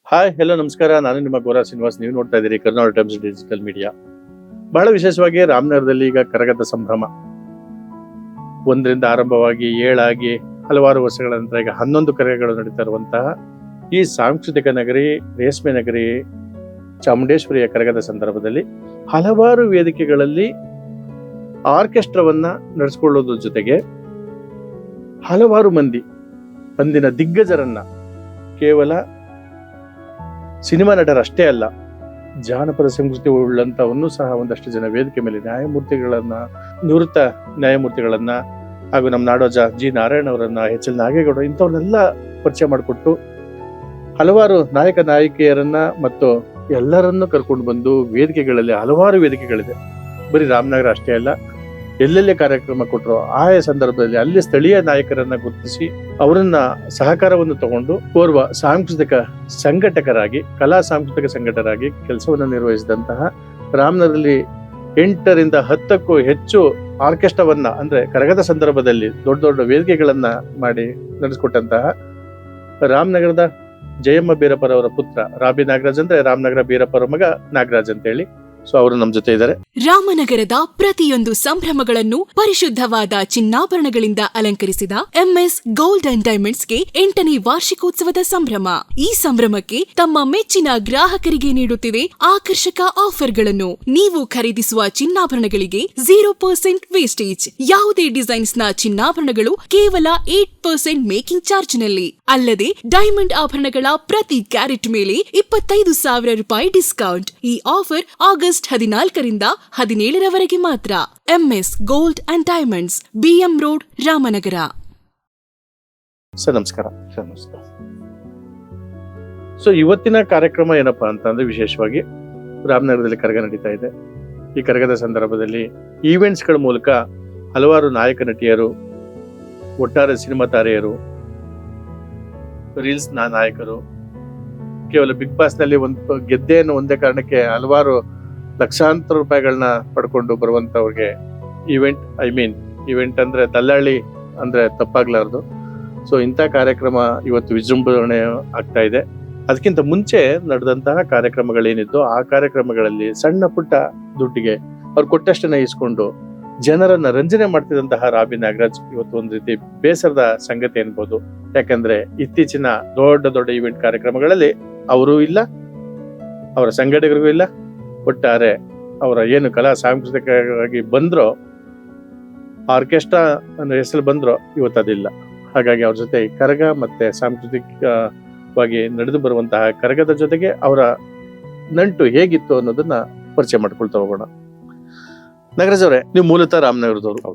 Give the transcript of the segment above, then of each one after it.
Hi hello ನಮಸ್ಕಾರ. ನಾನು ನಿಮ್ಮ ಗೋರಾ ಶ್ರೀನಿವಾಸ್. ನೀವು ನೋಡ್ತಾ ಇದ್ದೀರಿ ಕರ್ನಾಟಕ ಟೈಮ್ಸ್ ಡಿಜಿಟಲ್ ಮೀಡಿಯಾ. ಬಹಳ ವಿಶೇಷವಾಗಿ ರಾಮನಗರದಲ್ಲಿ ಈಗ ಕರಗದ ಸಂಭ್ರಮ ಒಂದರಿಂದ ಆರಂಭವಾಗಿ 7 ಆಗಿ ಹಲವಾರು ವರ್ಷಗಳ ನಂತರ ಈಗ 11 ಕರಗಗಳು ನಡೀತಾ ಇರುವಂತಹ ಈ ಸಾಂಸ್ಕೃತಿಕ ನಗರಿ ರೇಷ್ಮೆ ನಗರಿ ಚಾಮುಂಡೇಶ್ವರಿಯ ಕರಗದ ಸಂದರ್ಭದಲ್ಲಿ ಹಲವಾರು ವೇದಿಕೆಗಳಲ್ಲಿ ಆರ್ಕೆಸ್ಟ್ರಾವನ್ನ ನಡೆಸಿಕೊಳ್ಳೋದ್ರ ಜೊತೆಗೆ ಹಲವಾರು ಮಂದಿ ಅಂದಿನ ದಿಗ್ಗಜರನ್ನ ಕೇವಲ ಸಿನಿಮಾ ನಟರಷ್ಟೇ ಅಲ್ಲ, ಜಾನಪದ ಸಂಸ್ಕೃತಿ ಉಳ್ಳಂತವನ್ನು ಸಹ ಒಂದಷ್ಟು ಜನ ವೇದಿಕೆ ಮೇಲೆ ನಿವೃತ್ತ ನ್ಯಾಯಮೂರ್ತಿಗಳನ್ನ ಹಾಗೂ ನಮ್ಮ ನಾಡೋಜ ಜಿ ನಾರಾಯಣ ಅವರನ್ನ, ಎಚ್ ಎಲ್ ನಾಗೇಗೌಡ ಇಂಥವ್ರನ್ನೆಲ್ಲ ಪರಿಚಯ ಮಾಡಿಕೊಟ್ಟು ಹಲವಾರು ನಾಯಕ ನಾಯಕಿಯರನ್ನ ಮತ್ತು ಎಲ್ಲರನ್ನು ಕರ್ಕೊಂಡು ಬಂದು ವೇದಿಕೆಗಳಲ್ಲಿ ಹಲವಾರು ವೇದಿಕೆಗಳಿದೆ. ಬರೀ ರಾಮನಗರ ಅಷ್ಟೇ ಅಲ್ಲ, ಎಲ್ಲೆಲ್ಲೇ ಕಾರ್ಯಕ್ರಮ ಕೊಟ್ಟರು ಆಯಾ ಸಂದರ್ಭದಲ್ಲಿ ಅಲ್ಲಿ ಸ್ಥಳೀಯ ನಾಯಕರನ್ನ ಗುರುತಿಸಿ ಅವರನ್ನ ಸಹಕಾರವನ್ನು ತಗೊಂಡು ಓರ್ವ ಸಾಂಸ್ಕೃತಿಕ ಸಂಘಟಕರಾಗಿ, ಕಲಾ ಸಾಂಸ್ಕೃತಿಕ ಸಂಘಟಕರಾಗಿ ಕೆಲಸವನ್ನು ನಿರ್ವಹಿಸಿದಂತಹ ರಾಮನಗರದಲ್ಲಿ 8 ರಿಂದ 10ಕ್ಕೂ ಹೆಚ್ಚು ಆರ್ಕೆಸ್ಟ್ರಾವನ್ನ ಅಂದ್ರೆ ಕರಗದ ಸಂದರ್ಭದಲ್ಲಿ ದೊಡ್ಡ ದೊಡ್ಡ ವೇದಿಕೆಗಳನ್ನ ಮಾಡಿ ನಡೆಸಿಕೊಟ್ಟಂತಹ ರಾಮನಗರದ ಜಯಮ್ಮ ಬೀರಪ್ಪರ ಅವರ ಪುತ್ರ ರಾಬಿ ನಾಗರಾಜ್ ಅಂದ್ರೆ ರಾಮನಗರ ಬೀರಪ್ಪರ ಮಗ ನಾಗರಾಜ್ ಅಂತ ಹೇಳಿ. ಸೊ ಅವರು ನಮ್ಮ ಜೊತೆ ಇದ್ದಾರೆ. ರಾಮನಗರದ ಪ್ರತಿಯೊಂದು ಸಂಭ್ರಮಗಳನ್ನು ಪರಿಶುದ್ಧವಾದ ಚಿನ್ನಾಭರಣಗಳಿಂದ ಅಲಂಕರಿಸಿದ ಎಂಎಸ್ ಗೋಲ್ಡ್ ಅಂಡ್ ಡೈಮಂಡ್ಸ್ಗೆ 8ನೇ ವಾರ್ಷಿಕೋತ್ಸವದ ಸಂಭ್ರಮ. ಈ ಸಂಭ್ರಮಕ್ಕೆ ತಮ್ಮ ಮೆಚ್ಚಿನ ಗ್ರಾಹಕರಿಗೆ ನೀಡುತ್ತಿದೆ ಆಕರ್ಷಕ ಆಫರ್ಗಳನ್ನು. ನೀವು ಖರೀದಿಸುವ ಚಿನ್ನಾಭರಣಗಳಿಗೆ 0% ವೇಸ್ಟೇಜ್. ಯಾವುದೇ ಡಿಸೈನ್ಸ್ ನ ಚಿನ್ನಾಭರಣಗಳು ಕೇವಲ 8% ಮೇಕಿಂಗ್ ಚಾರ್ಜ್ ನಲ್ಲಿ. ಅಲ್ಲದೆ ಡೈಮಂಡ್ ಆಭರಣಗಳ ಪ್ರತಿ ಕ್ಯಾರೆಟ್ ಮೇಲೆ 25,000 ರೂಪಾಯಿ ಡಿಸ್ಕೌಂಟ್. ಈ ಆಫರ್ ಆಗಸ್ಟ್ 14ರಿಂದ 17ರವರೆಗೆ ಮಾತ್ರ. MS gold and diamonds, BM road, Ramanagara. Sir ನಮಸ್ಕಾರ. ಸೊ ಇವತ್ತಿನ ಕಾರ್ಯಕ್ರಮ ಏನಪ್ಪಾ ಅಂತಂದ್ರೆ ವಿಶೇಷವಾಗಿ ರಾಮನಗರದಲ್ಲಿ ಕರಗ ನಡೀತಾ ಇದೆ. ಈ ಕರಗದ ಸಂದರ್ಭದಲ್ಲಿ ಈವೆಂಟ್ಸ್ ಗಳ ಮೂಲಕ ಹಲವಾರು ನಾಯಕ ನಟಿಯರು, ಒಟ್ಟಾರೆ ಸಿನಿಮಾ ತಾರೆಯರು, ರೀಲ್ಸ್ ನಾಯಕರು, ಕೇವಲ ಬಿಗ್ ಬಾಸ್ ನಲ್ಲಿ ಒಂದು ಗೆದ್ದೆ ಅನ್ನೋ ಒಂದೇ ಕಾರಣಕ್ಕೆ ಹಲವಾರು ಲಕ್ಷಾಂತರ ರೂಪಾಯಿಗಳನ್ನ ಪಡ್ಕೊಂಡು ಬರುವಂತವ್ರಿಗೆ ಈವೆಂಟ್ ಅಂದ್ರೆ ದಲ್ಲಾಳಿ ಅಂದ್ರೆ ತಪ್ಪಾಗ್ಲಾರ್ದು. ಸೊ ಇಂಥ ಕಾರ್ಯಕ್ರಮ ಇವತ್ತು ವಿಜೃಂಭಣೆ ಆಗ್ತಾ ಇದೆ. ಅದಕ್ಕಿಂತ ಮುಂಚೆ ನಡೆದಂತಹ ಕಾರ್ಯಕ್ರಮಗಳೇನಿದ್ದು ಆ ಕಾರ್ಯಕ್ರಮಗಳಲ್ಲಿ ಸಣ್ಣ ಪುಟ್ಟ ದುಡ್ಡಿಗೆ ಅವ್ರು ಕೊಟ್ಟಷ್ಟನ್ನ ಇಸ್ಕೊಂಡು ಜನರನ್ನ ರಂಜನೆ ಮಾಡ್ತಿದ್ದಂತಹ ರಾಬಿ ನಾಗರಾಜ್ ಇವತ್ತು ಒಂದ್ ರೀತಿ ಬೇಸರದ ಸಂಗತಿ ಅನ್ಬೋದು. ಯಾಕಂದ್ರೆ ಇತ್ತೀಚಿನ ದೊಡ್ಡ ಈವೆಂಟ್ ಕಾರ್ಯಕ್ರಮಗಳಲ್ಲಿ ಅವರೂ ಇಲ್ಲ, ಅವರ ಸಂಘಟಕರಿಗೂ ಇಲ್ಲ, ಒಟ್ಟಾರೆ ಅವರ ಏನು ಕಲಾ ಸಾಂಸ್ಕೃತಿಕವಾಗಿ ಬಂದ್ರೋ, ಆರ್ಕೆಸ್ಟ್ರಾ ಅನ್ನೋ ಹೆಸರು ಬಂದ್ರೋ ಇವತ್ತು ಅದಿಲ್ಲ. ಹಾಗಾಗಿ ಅವ್ರ ಜೊತೆ ಕರಗ ಮತ್ತೆ ಸಾಂಸ್ಕೃತಿಕವಾಗಿ ನಡೆದು ಬರುವಂತಹ ಕರಗದ ಜೊತೆಗೆ ಅವರ ನಂಟು ಹೇಗಿತ್ತು ಅನ್ನೋದನ್ನ ಪರಿಚಯ ಮಾಡ್ಕೊಳ್ತಾ ಹೋಗೋಣ. ನಾಗರಾಜ್ ಅವರೇ, ನೀವು ಮೂಲತಃ ರಾಮನಗರದವರು.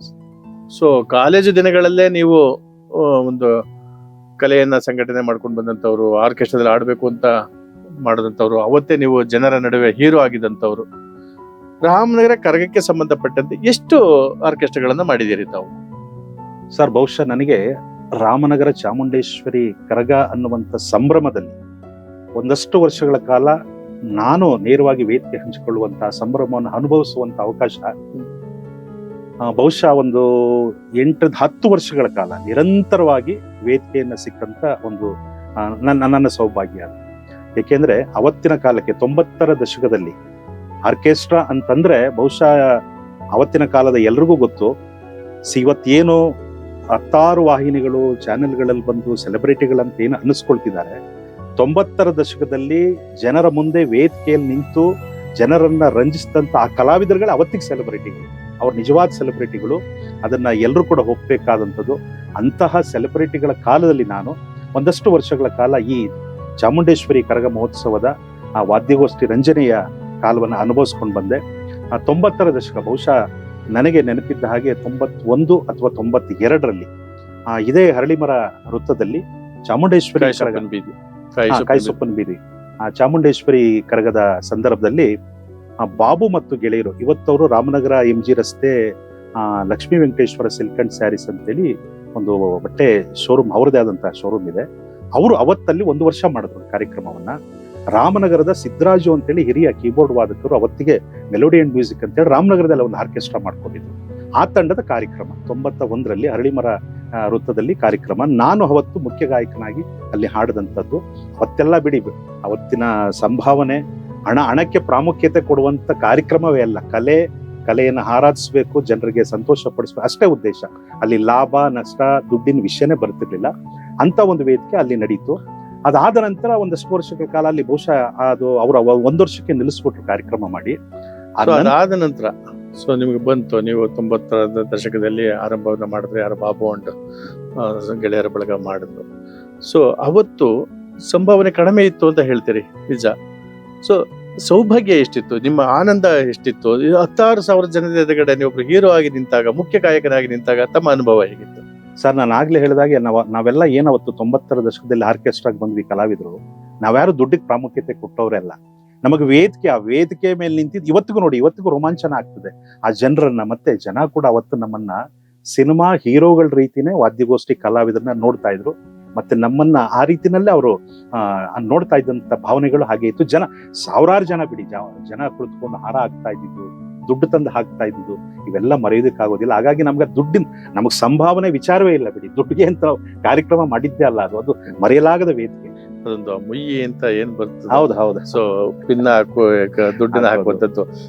ಸೊ ಕಾಲೇಜು ದಿನಗಳಲ್ಲೇ ನೀವು ಒಂದು ಕಲೆಯನ್ನ ಸಂಘಟನೆ ಮಾಡ್ಕೊಂಡು ಬಂದಂತವ್ರು, ಆರ್ಕೆಸ್ಟ್ರಾದಲ್ಲಿ ಆಡ್ಬೇಕು ಅಂತ ಮಾಡಿದಂಥವ್ರು, ಅವತ್ತೇ ನೀವು ಜನರ ನಡುವೆ ಹೀರೋ ಆಗಿದ್ದಂಥವ್ರು. ರಾಮನಗರ ಕರಗಕ್ಕೆ ಸಂಬಂಧಪಟ್ಟಂತೆ ಎಷ್ಟು ಆರ್ಕೆಸ್ಟ್ರಾಗಳನ್ನ ಮಾಡಿದ್ದೀರಿ ತಾವು? ಸರ್, ಬಹುಶಃ ನನಗೆ ರಾಮನಗರ ಚಾಮುಂಡೇಶ್ವರಿ ಕರಗ ಅನ್ನುವಂಥ ಸಂಭ್ರಮದಲ್ಲಿ ಒಂದಷ್ಟು ವರ್ಷಗಳ ಕಾಲ ನಾನು ನೇರವಾಗಿ ವೇದಿಕೆ ಹಂಚಿಕೊಳ್ಳುವಂತಹ ಸಂಭ್ರಮವನ್ನು ಅನುಭವಿಸುವಂತ ಅವಕಾಶ ಬಹುಶಃ ಒಂದು 8-10 ವರ್ಷಗಳ ಕಾಲ ನಿರಂತರವಾಗಿ ವೇದಿಕೆಯನ್ನ ಸಿಕ್ಕಂತ ಒಂದು ನನ್ನ ಸೌಭಾಗ್ಯ. ಏಕೆಂದ್ರೆ ಅವತ್ತಿನ ಕಾಲಕ್ಕೆ 90ರ ದಶಕದಲ್ಲಿ ಆರ್ಕೆಸ್ಟ್ರಾ ಅಂತಂದ್ರೆ ಬಹುಶಃ ಅವತ್ತಿನ ಕಾಲದ ಎಲ್ರಿಗೂ ಗೊತ್ತು. ಇವತ್ತೇನು 10 ವಾಹಿನಿಗಳು ಚಾನೆಲ್ಗಳಲ್ಲಿ ಬಂದು ಸೆಲೆಬ್ರಿಟಿಗಳಂತ ಏನು ಅನ್ನಿಸ್ಕೊಳ್ತಿದ್ದಾರೆ, 90ರ ದಶಕದಲ್ಲಿ ಜನರ ಮುಂದೆ ವೇದಿಕೆಯಲ್ಲಿ ನಿಂತು ಜನರನ್ನ ರಂಜಿಸಿದಂತ ಆ ಕಲಾವಿದರುಗಳು ಅವತ್ತಿಗೆ ಸೆಲೆಬ್ರಿಟಿಗಳು, ಅವ್ರ ನಿಜವಾದ ಸೆಲೆಬ್ರಿಟಿಗಳು. ಅದನ್ನ ಎಲ್ಲರೂ ಕೂಡ ಹೋಗ್ಬೇಕಾದಂಥದ್ದು. ಅಂತಹ ಸೆಲೆಬ್ರಿಟಿಗಳ ಕಾಲದಲ್ಲಿ ನಾನು ಒಂದಷ್ಟು ವರ್ಷಗಳ ಕಾಲ ಈ ಚಾಮುಂಡೇಶ್ವರಿ ಕರಗ ಮಹೋತ್ಸವದ ಆ ವಾದ್ಯಗೋಷ್ಠಿ ರಂಜನೆಯ ಕಾಲವನ್ನು ಅನುಭವಿಸ್ಕೊಂಡು ಬಂದೆ. 90ರ ದಶಕ ಬಹುಶಃ ನನಗೆ ನೆನಪಿದ್ದ ಹಾಗೆ 91 ಅಥವಾ 92ರಲ್ಲಿ ಇದೇ ಹರಳಿಮರ ವೃತ್ತದಲ್ಲಿ ಚಾಮುಂಡೇಶ್ವರಿ ಕಾಯಿಸೊಪ್ಪನ ಬೀದಿ ಚಾಮುಂಡೇಶ್ವರಿ ಕರಗದ ಸಂದರ್ಭದಲ್ಲಿ ಬಾಬು ಮತ್ತು ಗೆಳೆಯರು, ಇವತ್ತವರು ರಾಮನಗರ MG ರಸ್ತೆ ಲಕ್ಷ್ಮೀ ವೆಂಕಟೇಶ್ವರ ಸಿಲ್ಕ್ ಅಂಡ್ ಸ್ಯಾರೀಸ್ ಅಂತೇಳಿ ಒಂದು ಬಟ್ಟೆ ಶೋರೂಮ್, ಅವರದೇ ಆದಂತಹ ಶೋರೂಮ್ ಇದೆ. ಅವರು ಅವತ್ತಲ್ಲಿ 1 ವರ್ಷ ಮಾಡಿದ್ರು ಕಾರ್ಯಕ್ರಮವನ್ನ. ರಾಮನಗರದ ಸಿದ್ದರಾಜು ಅಂತೇಳಿ ಹಿರಿಯ ಕೀಬೋರ್ಡ್ ವಾದಕರು ಅವತ್ತಿಗೆ ಮೆಲೋಡಿ ಅಂಡ್ ಮ್ಯೂಸಿಕ್ ಅಂತೇಳಿ ರಾಮನಗರದಲ್ಲಿ ಒಂದು ಆರ್ಕೆಸ್ಟ್ರಾ ಮಾಡ್ಕೊಂಡಿದ್ರು. ಆ ತಂಡದ ಕಾರ್ಯಕ್ರಮ 91ರಲ್ಲಿ ಹರಳಿಮರ ವೃತ್ತದಲ್ಲಿ ಕಾರ್ಯಕ್ರಮ. ನಾನು ಅವತ್ತು ಮುಖ್ಯ ಗಾಯಕನಾಗಿ ಅಲ್ಲಿ ಹಾಡಿದಂಥದ್ದು. ಅವತ್ತೆಲ್ಲ ಬಿಡಿ, ಅವತ್ತಿನ ಸಂಭಾವನೆ, ಹಣಕ್ಕೆ ಪ್ರಾಮುಖ್ಯತೆ ಕೊಡುವಂತ ಕಾರ್ಯಕ್ರಮವೇ ಅಲ್ಲ. ಕಲೆಯನ್ನು ಆರಾಧಿಸ್ಬೇಕು, ಜನರಿಗೆ ಸಂತೋಷ ಪಡಿಸ್ಬೇಕು, ಅಷ್ಟೇ ಉದ್ದೇಶ. ಅಲ್ಲಿ ಲಾಭ ನಷ್ಟ ದುಡ್ಡಿನ ವಿಷಯನೇ ಬರ್ತಿರ್ಲಿಲ್ಲ. ಅಂತ ಒಂದು ವೇದಿಕೆ ಅಲ್ಲಿ ನಡೀತು. ಅದಾದ ನಂತರ ಒಂದಷ್ಟು ವರ್ಷಗಳ ಕಾಲ ಅಲ್ಲಿ ಬಹುಶಃ ಅದು ಅವರ 1 ವರ್ಷಕ್ಕೆ ನಿಲ್ಲಿಸ್ಬಿಟ್ರು ಕಾರ್ಯಕ್ರಮ ಮಾಡಿ. ಅದಾದ ನಂತರ ನಿಮ್ಗೆ ಬಂತು, ನೀವು 90ರ ದಶಕದಲ್ಲಿ ಆರಂಭವನ್ನ ಮಾಡಿದ್ರೆ, ಯಾರ ಬಾಬು ಅಂಡ್ ಗೆಳೆಯರ ಬಳಗ ಮಾಡಿದ್ರು. ಅವತ್ತು ಸಂಭಾವನೆ ಕಡಿಮೆ ಇತ್ತು ಅಂತ ಹೇಳ್ತೀರಿ, ನಿಜ. ಸೌಭಾಗ್ಯ ಎಷ್ಟಿತ್ತು, ನಿಮ್ಮ ಆನಂದ ಎಷ್ಟಿತ್ತು? 16,000 ಜನದ ಎದುರುಗಡೆ ನೀವೊಬ್ರು ಹೀರೋ ಆಗಿ ನಿಂತಾಗ, ಮುಖ್ಯ ಗಾಯಕನಾಗಿ ನಿಂತಾಗ ತಮ್ಮ ಅನುಭವ ಹೇಗಿತ್ತು? ಸರ್, ನಾನು ಆಗ್ಲೇ ಹೇಳಿದಾಗೆ ನಾವೆಲ್ಲ ಏನವತ್ತು 90ರ ದಶಕದಲ್ಲಿ ಆರ್ಕೆಸ್ಟ್ರಾಗ್ ಬಂದ್ವಿ ಕಲಾವಿದರು. ನಾವ್ಯಾರು ದುಡ್ಡಿಗೆ ಪ್ರಾಮುಖ್ಯತೆ ಕೊಟ್ಟವ್ರೆಲ್ಲ. ನಮಗೆ ಆ ವೇದಿಕೆ ಮೇಲೆ ನಿಂತಿದ್ದು ಇವತ್ತಿಗೂ ರೋಮಾಂಚನ ಆಗ್ತದೆ ಆ ಜನರನ್ನ. ಮತ್ತೆ ಜನ ಕೂಡ ಅವತ್ತು ನಮ್ಮನ್ನ ಸಿನಿಮಾ ಹೀರೋಗಳ ರೀತಿನೇ ವಾದ್ಯಗೋಷ್ಠಿ ಕಲಾವಿದರನ್ನ ನೋಡ್ತಾ ಇದ್ರು. ಮತ್ತೆ ನಮ್ಮನ್ನ ಆ ರೀತಿನಲ್ಲೇ ಅವರು ನೋಡ್ತಾ ಇದ್ದಂತ ಭಾವನೆಗಳು ಹಾಗೆ ಇತ್ತು. ಸಾವಿರಾರು ಜನ ಬಿಡಿ, ಜನ ಕುಳಿತುಕೊಂಡು ಹಾರ ಹಾಕ್ತಾ ಇದ್ದಿದ್ದು, ದುಡ್ಡು ತಂದು ಹಾಕ್ತಾ ಇದ್ದಿದ್ದು, ಇವೆಲ್ಲ ಮರೆಯೋದಕ್ಕಾಗೋದಿಲ್ಲ. ಹಾಗಾಗಿ ನಮಗ್ ಸಂಭಾವನೆ ವಿಚಾರವೇ ಇಲ್ಲ ಬಿಡಿ. ದುಡ್ಡಿಗೆ ಅಂತ ಕಾರ್ಯಕ್ರಮ ಮಾಡಿದ್ದೇ ಅಲ್ಲ, ಅದು ಮರೆಯಲಾಗದ ವೇದಿಕೆ. ಅದೊಂದು ಮುಯ್ಯಿ ಅಂತ ಏನ್ ಬರ್ತದೆ. ಹೌದು. ಪಿನ್ನ ದುಡ್ಡನ್ನ ಹಾಕುವಂಥದ್ದು.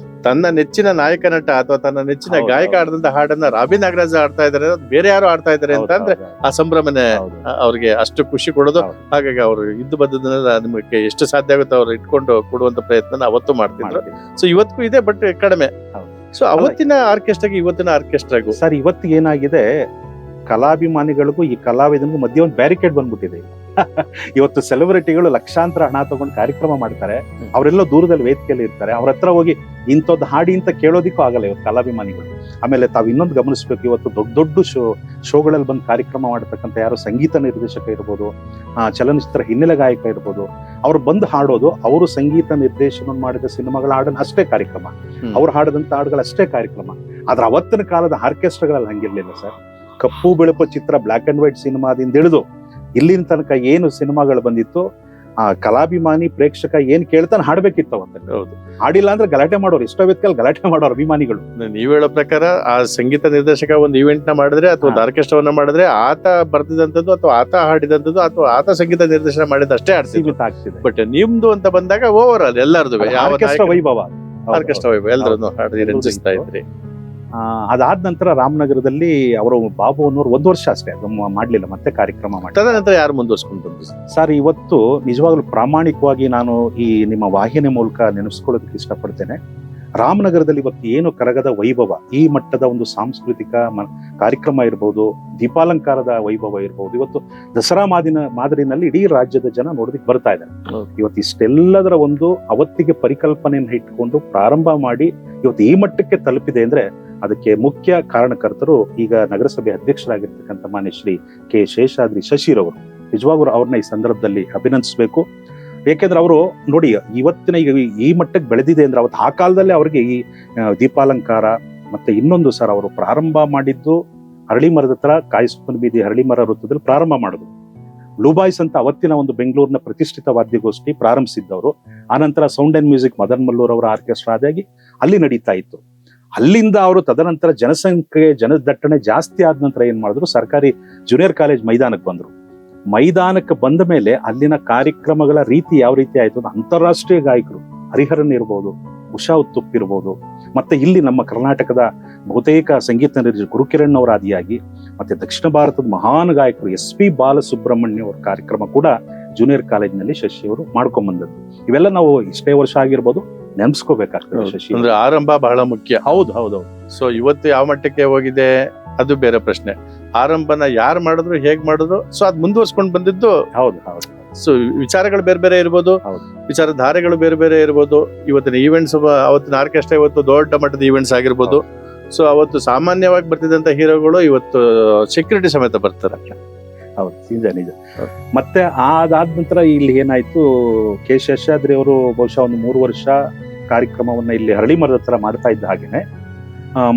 ತನ್ನ ನೆಚ್ಚಿನ ನಾಯಕ ನಟ ಅಥವಾ ತನ್ನ ನೆಚ್ಚಿನ ಗಾಯಕ ಆಡಿದಂತ ಹಾಡನ್ನ ರಾಬಿ ನಾಗರಾಜ್ ಆಡ್ತಾ ಇದಾರೆ, ಬೇರೆ ಯಾರು ಆಡ್ತಾ ಇದಾರೆ ಅಂತ ಅಂದ್ರೆ ಆ ಸಂಭ್ರಮನೆ ಅವ್ರಿಗೆ ಅಷ್ಟು ಖುಷಿ ಕೊಡೋದು. ಹಾಗಾಗಿ ಅವರು ಇದ್ದು ಬದ್ದದನ್ನ ನಿಮಗೆ ಎಷ್ಟು ಸಾಧ್ಯ ಆಗುತ್ತೆ ಅವ್ರು ಇಟ್ಕೊಂಡು ಕೊಡುವಂತ ಪ್ರಯತ್ನ ಅವತ್ತು ಮಾಡ್ತಿದ್ರು. ಇವತ್ತಿಗೂ ಇದೆ, ಬಟ್ ಕಡಿಮೆ. ಅವತ್ತಿನ ಆರ್ಕೆಸ್ಟ್ರಾಗಿ ಇವತ್ತಿನ ಆರ್ಕೆಸ್ಟ್ರಾಗೂ ಸರ್, ಇವತ್ತಿಗೆ ಏನಾಗಿದೆ, ಕಲಾಭಿಮಾನಿಗಳಿಗೂ ಈ ಕಲಾವಿದನಿಗೂ ಮಧ್ಯೆ ಒಂದು ಬ್ಯಾರಿಕೇಡ್ ಬಂದ್ಬಿಟ್ಟಿದೆ. ಇವತ್ತು ಸೆಲೆಬ್ರಿಟಿಗಳು ಲಕ್ಷಾಂತರ ಹಣ ತಗೊಂಡು ಕಾರ್ಯಕ್ರಮ ಮಾಡ್ತಾರೆ, ಅವರೆಲ್ಲ ದೂರದಲ್ಲಿ ವೇದಿಕೆಯಲ್ಲಿ ಇರ್ತಾರೆ. ಅವ್ರ ಹತ್ರ ಹೋಗಿ ಇಂಥದ್ದು ಹಾಡಿ ಅಂತ ಕೇಳೋದಿಕ್ಕೂ ಆಗಲ್ಲ ಇವತ್ತು ಕಲಾಭಿಮಾನಿಗಳು. ಆಮೇಲೆ ತಾವು ಇನ್ನೊಂದು ಗಮನಿಸ್ಬೇಕು, ಇವತ್ತು ದೊಡ್ಡ ಶೋಗಳಲ್ಲಿ ಬಂದು ಕಾರ್ಯಕ್ರಮ ಮಾಡತಕ್ಕಂಥ ಯಾರು ಸಂಗೀತ ನಿರ್ದೇಶಕ ಇರ್ಬೋದು, ಚಲನಚಿತ್ರ ಹಿನ್ನೆಲೆ ಗಾಯಕ ಇರ್ಬೋದು, ಅವ್ರು ಬಂದು ಹಾಡೋದು ಅವರು ಸಂಗೀತ ನಿರ್ದೇಶನ ಮಾಡಿದ ಸಿನಿಮಾಗಳ ಹಾಡನ್ನ ಅಷ್ಟೇ ಕಾರ್ಯಕ್ರಮ, ಅವ್ರು ಹಾಡದಂತ ಹಾಡುಗಳ ಅಷ್ಟೇ ಕಾರ್ಯಕ್ರಮ. ಆದ್ರೆ ಅವತ್ತಿನ ಕಾಲದ ಆರ್ಕೆಸ್ಟ್ರಾಗಳಲ್ಲಿ ಹಂಗಿರ್ಲಿಲ್ಲ ಸರ್. ಕಪ್ಪು ಬೆಳಪು ಚಿತ್ರ, ಬ್ಲಾಕ್ ಅಂಡ್ ವೈಟ್ ಸಿನಿಮಾದಿಂದ ಹಿಡಿದು ಇಲ್ಲಿನ ತನಕ ಏನು ಸಿನಿಮಾಗಳು ಬಂದಿತ್ತು, ಆ ಕಲಾಭಿಮಾನಿ ಪ್ರೇಕ್ಷಕ ಏನ್ ಕೇಳ್ತಾನೆ ಹಾಡ್ಬೇಕಿತ್ತು ಅವತ್ತ. ಹೌದು, ಹಾಡಿಲ್ಲ ಅಂದ್ರೆ ಗಲಾಟೆ ಮಾಡೋರು, ಎಷ್ಟೋ ವೇದಿಕೆಯಲ್ಲಿ ಗಲಾಟೆ ಮಾಡೋರು ಅಭಿಮಾನಿಗಳು. ನೀವ್ ಹೇಳೋ ಪ್ರಕಾರ ಆ ಸಂಗೀತ ನಿರ್ದೇಶಕ ಒಂದು ಇವೆಂಟ್ ನ ಮಾಡಿದ್ರೆ ಅಥವಾ ಒಂದು ಆರ್ಕೆಸ್ಟ್ರಾವನ್ನ ಮಾಡಿದ್ರೆ ಆತ ಬರ್ತಿದಂತದ್ದು ಅಥವಾ ಆತ ಹಾಡಿದಂತದ್ದು ಅಥವಾ ಆತ ಸಂಗೀತ ನಿರ್ದೇಶನ ಮಾಡಿದ ಅಷ್ಟೇ ಸೀಮಿತ ಆಗ್ತಿದೆ. ಬಟ್ ನಿಮ್ದು ಅಂತ ಬಂದಾಗ ಓವರ್ ಆಲ್ ಎಲ್ಲರದು ಆರ್ಕೆಸ್ಟ್ರಾ ವೈಭವ, ಎಲ್ಲರನ್ನು ಹಾಡಿ ರಂಜಿಸ್ತಾ ಇದ್ರಿ. ಅದಾದ ನಂತರ ರಾಮನಗರದಲ್ಲಿ ಅವರು ಬಾಬು ಅನ್ನೋರು 1 ವರ್ಷ ಅಷ್ಟೇ ಮಾಡ್ಲಿಲ್ಲ, ಮತ್ತೆ ಕಾರ್ಯಕ್ರಮ ಮಾಡಿ. ತದನಂತರ ಯಾರು ಮುಂದುವರ್ಸ್ಕೊಂಡು ಬಂದ್ರು ಸರ್? ಇವತ್ತು ನಿಜವಾಗ್ಲೂ ಪ್ರಾಮಾಣಿಕವಾಗಿ ನಾನು ಈ ನಿಮ್ಮ ವಾಹಿನಿ ಮೂಲಕ ನೆನೆಸ್ಕೊಳ್ಳೋದಕ್ಕೆ ಇಷ್ಟಪಡ್ತೇನೆ. ರಾಮನಗರದಲ್ಲಿ ಇವತ್ತು ಏನು ಕರಗದ ವೈಭವ, ಈ ಮಟ್ಟದ ಒಂದು ಸಾಂಸ್ಕೃತಿಕ ಕಾರ್ಯಕ್ರಮ ಇರ್ಬೋದು, ದೀಪಾಲಂಕಾರದ ವೈಭವ ಇರ್ಬೋದು, ಇವತ್ತು ದಸರಾ ಮಾದರಿನಲ್ಲಿ ಇಡೀ ರಾಜ್ಯದ ಜನ ನೋಡೋದಕ್ಕೆ ಬರ್ತಾ ಇದ್ದಾರೆ. ಇವತ್ತು ಇಷ್ಟೆಲ್ಲದರ ಒಂದು ಅವತ್ತಿಗೆ ಪರಿಕಲ್ಪನೆಯನ್ನು ಇಟ್ಕೊಂಡು ಪ್ರಾರಂಭ ಮಾಡಿ ಇವತ್ತು ಈ ಮಟ್ಟಕ್ಕೆ ತಲುಪಿದೆ ಅಂದ್ರೆ ಅದಕ್ಕೆ ಮುಖ್ಯ ಕಾರಣಕರ್ತರು ಈಗ ನಗರಸಭೆ ಅಧ್ಯಕ್ಷರಾಗಿರ್ತಕ್ಕಂಥ ಮಾನ್ಯ ಶ್ರೀ ಕೆ ಶೇಷಾದ್ರಿ ಶಶಿರವರು. ನಿಜವಾಗ್ಲೂ ಅವ್ರನ್ನ ಈ ಸಂದರ್ಭದಲ್ಲಿ ಅಭಿನಂದಿಸಬೇಕು. ಯಾಕೆಂದ್ರೆ ಅವರು ನೋಡಿ ಇವತ್ತಿನ ಈಗ ಈ ಮಟ್ಟಕ್ಕೆ ಬೆಳೆದಿದೆ ಅಂದ್ರೆ ಅವತ್ತು ಆ ಕಾಲದಲ್ಲೇ ಅವ್ರಿಗೆ ಈ ದೀಪಾಲಂಕಾರ ಮತ್ತೆ ಇನ್ನೊಂದು ಸರ್, ಅವರು ಪ್ರಾರಂಭ ಮಾಡಿದ್ದು ಹರಳಿ ಮರದ ಹತ್ರ ಕಾಯಿಸ್ಕೊಂಡ್ ಬೀದಿ ಹರಳಿ ಮರ ವೃತ್ತದಲ್ಲಿ ಪ್ರಾರಂಭ ಮಾಡುದು. ಲೂಬಾಯ್ಸ್ ಅಂತ ಅವತ್ತಿನ ಒಂದು ಬೆಂಗಳೂರಿನ ಪ್ರತಿಷ್ಠಿತ ವಾದ್ಯಗೋಷ್ಠಿ ಪ್ರಾರಂಭಿಸಿದ್ದವರು. ಆನಂತರ sound and music Madan Mallur ಅವರ ಆರ್ಕೆಸ್ಟ್ರಾ ಆದಾಗಿ ಅಲ್ಲಿ ನಡೀತಾ ಇತ್ತು. ಅಲ್ಲಿಂದ ಅವರು ತದನಂತರ ಜನಸಂಖ್ಯೆ ಜನದಟ್ಟಣೆ ಜಾಸ್ತಿ ಆದ ನಂತರ ಏನ್ ಮಾಡಿದ್ರು, ಸರ್ಕಾರಿ ಜೂನಿಯರ್ ಕಾಲೇಜ್ ಮೈದಾನಕ್ಕೆ ಬಂದ್ರು. ಮೈದಾನಕ್ಕೆ ಬಂದ ಮೇಲೆ ಅಲ್ಲಿನ ಕಾರ್ಯಕ್ರಮಗಳ ರೀತಿ ಯಾವ ರೀತಿ ಆಯ್ತು, ಅಂತಾರಾಷ್ಟ್ರೀಯ ಗಾಯಕರು ಹರಿಹರನ್ ಇರ್ಬೋದು, ಉಷಾ ಉತ್ತುಪ್ ಇರ್ಬೋದು, ಮತ್ತೆ ಇಲ್ಲಿ ನಮ್ಮ ಕರ್ನಾಟಕದ ಬಹುತೇಕ ಸಂಗೀತ ನಿರ್ದೇಶಕ ಗುರುಕಿರಣ್ ಅವರ ಆದಿಯಾಗಿ ಮತ್ತೆ ದಕ್ಷಿಣ ಭಾರತದ ಮಹಾನ್ ಗಾಯಕರು SP ಬಾಲಸುಬ್ರಹ್ಮಣ್ಯ ಅವರ ಕಾರ್ಯಕ್ರಮ ಕೂಡ ಜೂನಿಯರ್ ಕಾಲೇಜಿನಲ್ಲಿ ಶಶಿ ಅವರು ಮಾಡ್ಕೊಂಡ್ ಬಂದದ್ದು. ಇವೆಲ್ಲ ನಾವು ಇಷ್ಟೇ ವರ್ಷ ಆಗಿರ್ಬೋದು ನೆನ್ಸ್ಕೋಬೇಕಾಗ್ತದೆ. ಶಶಿ ಅಂದ್ರೆ ಆರಂಭ ಬಹಳ ಮುಖ್ಯ. ಹೌದು. ಇವತ್ತು ಯಾವ ಮಟ್ಟಕ್ಕೆ ಹೋಗಿದೆ ಅದು ಬೇರೆ ಪ್ರಶ್ನೆ. ಆರಂಭನ ಯಾರು ಮಾಡಿದ್ರು, ಹೇಗ್ ಮಾಡಿದ್ರು, ಅದ್ ಮುಂದುವರ್ಸ್ಕೊಂಡು ಬಂದಿದ್ದು. ಹೌದು. ವಿಚಾರಗಳು ಬೇರೆ ಬೇರೆ ಇರ್ಬೋದು, ವಿಚಾರಧಾರೆಗಳು ಬೇರೆ ಬೇರೆ ಇರ್ಬೋದು. ಇವತ್ತಿನ ಈವೆಂಟ್ಸ್, ಅವತ್ತಿನ ಆರ್ಕೆಸ್ಟ್ರಾ ಇವತ್ತು ದೊಡ್ಡ ಮಟ್ಟದ ಈವೆಂಟ್ಸ್ ಆಗಿರ್ಬೋದು. ಅವತ್ತು ಸಾಮಾನ್ಯವಾಗಿ ಬರ್ತಿದ್ದಂತ ಹೀರೋಗಳು ಇವತ್ತು ಸೆಕ್ಯೂರಿಟಿ ಸಮೇತ ಬರ್ತಾರೆ. ಹೌದು, ನಿಜ. ಮತ್ತೆ ಅದಾದ ನಂತರ ಇಲ್ಲಿ ಏನಾಯ್ತು, ಕೆ ಶೇಷಾದ್ರಿ ಅವರು ಬಹುಶಃ ಒಂದು 3 ವರ್ಷ ಕಾರ್ಯಕ್ರಮವನ್ನ ಇಲ್ಲಿ ಹರಳಿ ಮರದ ಹತ್ರ ಮಾಡ್ತಾ ಇದ್ದ ಹಾಗೇನೆ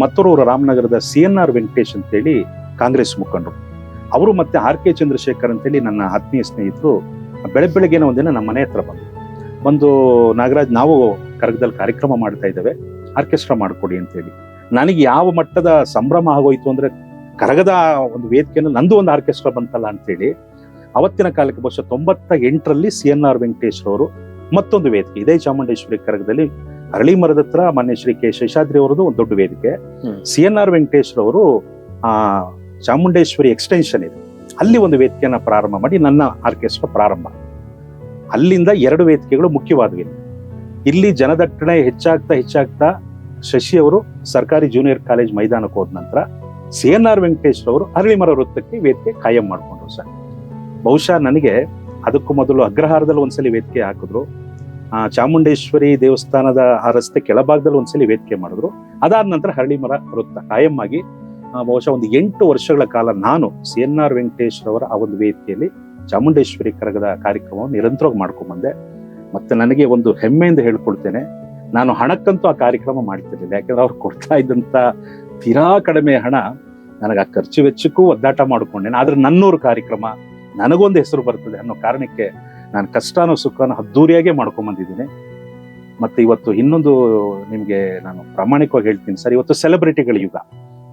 ಮತ್ತೊರು ರಾಮನಗರದ CNR ವೆಂಕಟೇಶ್ ಅಂತೇಳಿ ಕಾಂಗ್ರೆಸ್ ಮುಖಂಡರು, ಅವರು ಮತ್ತೆ RK ಚಂದ್ರಶೇಖರ್ ಅಂತೇಳಿ ನನ್ನ ಆತ್ಮೀಯ ಸ್ನೇಹಿತರು ಬೆಳಗ್ಗೆನೆ ಒಂದಿನ ನಮ್ಮ ಮನೆ ಹತ್ರ ಬಂದು ನಾಗರಾಜ್, ನಾವು ಕರಗದಲ್ಲಿ ಕಾರ್ಯಕ್ರಮ ಮಾಡ್ತಾ ಇದ್ದೇವೆ, ಆರ್ಕೆಸ್ಟ್ರಾ ಮಾಡ್ಕೊಡಿ ಅಂತೇಳಿ. ನನಗೆ ಯಾವ ಮಟ್ಟದ ಸಂಭ್ರಮ ಆಗೋಯ್ತು ಅಂದ್ರೆ, ಕರಗದ ಒಂದು ವೇದಿಕೆಯನ್ನು ನಂದು ಒಂದು ಆರ್ಕೆಸ್ಟ್ರಾ ಬಂತಲ್ಲ ಅಂತೇಳಿ ಅವತ್ತಿನ ಕಾಲಕ್ಕೆ ಬಹುಶಃ 98ರಲ್ಲಿ CNR ವೆಂಕಟೇಶ್ವರ ಅವರು ಮತ್ತೊಂದು ವೇದಿಕೆ ಇದೇ ಚಾಮುಂಡೇಶ್ವರಿ ಕರಗದಲ್ಲಿ ಅರಳಿ ಮರದ ಹತ್ರ ಮಾನ್ಯ ಶ್ರೀ ಕೆ ಶೇಷಾದ್ರಿ ಅವರದು ಒಂದು ದೊಡ್ಡ ವೇದಿಕೆ. CNR ವೆಂಕಟೇಶ್ವರ ಅವರು ಚಾಮುಂಡೇಶ್ವರಿ ಎಕ್ಸ್ಟೆನ್ಷನ್ ಇದೆ, ಅಲ್ಲಿ ಒಂದು ವೇದಿಕೆಯನ್ನ ಪ್ರಾರಂಭ ಮಾಡಿ ನನ್ನ ಆರ್ಕೆಸ್ಟ್ರಾ ಪ್ರಾರಂಭ. ಅಲ್ಲಿಂದ 2 ವೇದಿಕೆಗಳು ಮುಖ್ಯವಾದವು. ಇಲ್ಲಿ ಜನದಟ್ಟಣೆ ಹೆಚ್ಚಾಗ್ತಾ ಶಶಿ ಅವರು ಸರ್ಕಾರಿ ಜೂನಿಯರ್ ಕಾಲೇಜ್ ಮೈದಾನಕ್ಕೆ ಹೋದ ನಂತರ CNR ವೆಂಕಟೇಶ್ವರ ಅವರು ಅರಳಿಮರ ವೃತ್ತಕ್ಕೆ ವೇದಿಕೆ ಕಾಯಂ ಮಾಡ್ಕೊಂಡ್ರು ಸರ್. ಬಹುಶಃ ನನಗೆ ಅದಕ್ಕೂ ಮೊದಲು ಅಗ್ರಹಾರದಲ್ಲಿ ಒಂದ್ಸಲಿ ವೇದಿಕೆ ಹಾಕಿದ್ರು, ಚಾಮುಂಡೇಶ್ವರಿ ದೇವಸ್ಥಾನದ ಆ ರಸ್ತೆ ಕೆಳಭಾಗದಲ್ಲಿ ಒಂದ್ಸಲಿ ವೇದಿಕೆ ಮಾಡಿದ್ರು. ಅದಾದ ನಂತರ ಹರಳಿಮರ ವೃತ್ತ ಕಾಯಂ ಆಗಿ ಬಹುಶಃ ಒಂದು 8 ವರ್ಷಗಳ ಕಾಲ ನಾನು CNR ವೆಂಕಟೇಶ್ವರ ಅವರ ಆ ಒಂದು ವೇದಿಕೆಯಲ್ಲಿ ಚಾಮುಂಡೇಶ್ವರಿ ಕರಗದ ಕಾರ್ಯಕ್ರಮವನ್ನು ನಿರಂತರವಾಗಿ ಮಾಡ್ಕೊಂಡ್ ಬಂದೆ. ಮತ್ತೆ ನನಗೆ ಒಂದು ಹೆಮ್ಮೆಯಿಂದ ಹೇಳ್ಕೊಳ್ತೇನೆ, ನಾನು ಹಣಕ್ಕಂತೂ ಆ ಕಾರ್ಯಕ್ರಮ ಮಾಡ್ತಿರ್ಲಿಲ್ಲ. ಯಾಕಂದ್ರೆ ಅವ್ರು ಕೊಡ್ತಾ ಇದ್ದಂತ ತೀರಾ ಕಡಿಮೆ ಹಣ ನನಗೆ ಆ ಖರ್ಚು ವೆಚ್ಚಕ್ಕೂ ಒದ್ದಾಟ ಮಾಡ್ಕೊಂಡೇನೆ. ಆದ್ರೆ ನನ್ನೂರು ಕಾರ್ಯಕ್ರಮ ನನಗೊಂದು ಹೆಸರು ಬರ್ತದೆ ಅನ್ನೋ ಕಾರಣಕ್ಕೆ ನಾನು ಕಷ್ಟನೋ ಸುಖನೋ ಅದ್ದೂರಿಯಾಗೆ ಮಾಡ್ಕೊಂಡ್ ಬಂದಿದ್ದೀನಿ. ಮತ್ತೆ ಇವತ್ತು ಇನ್ನೊಂದು ನಿಮ್ಗೆ ನಾನು ಪ್ರಾಮಾಣಿಕವಾಗಿ ಹೇಳ್ತೀನಿ ಸರ್, ಇವತ್ತು ಸೆಲೆಬ್ರಿಟಿಗಳ ಯುಗ.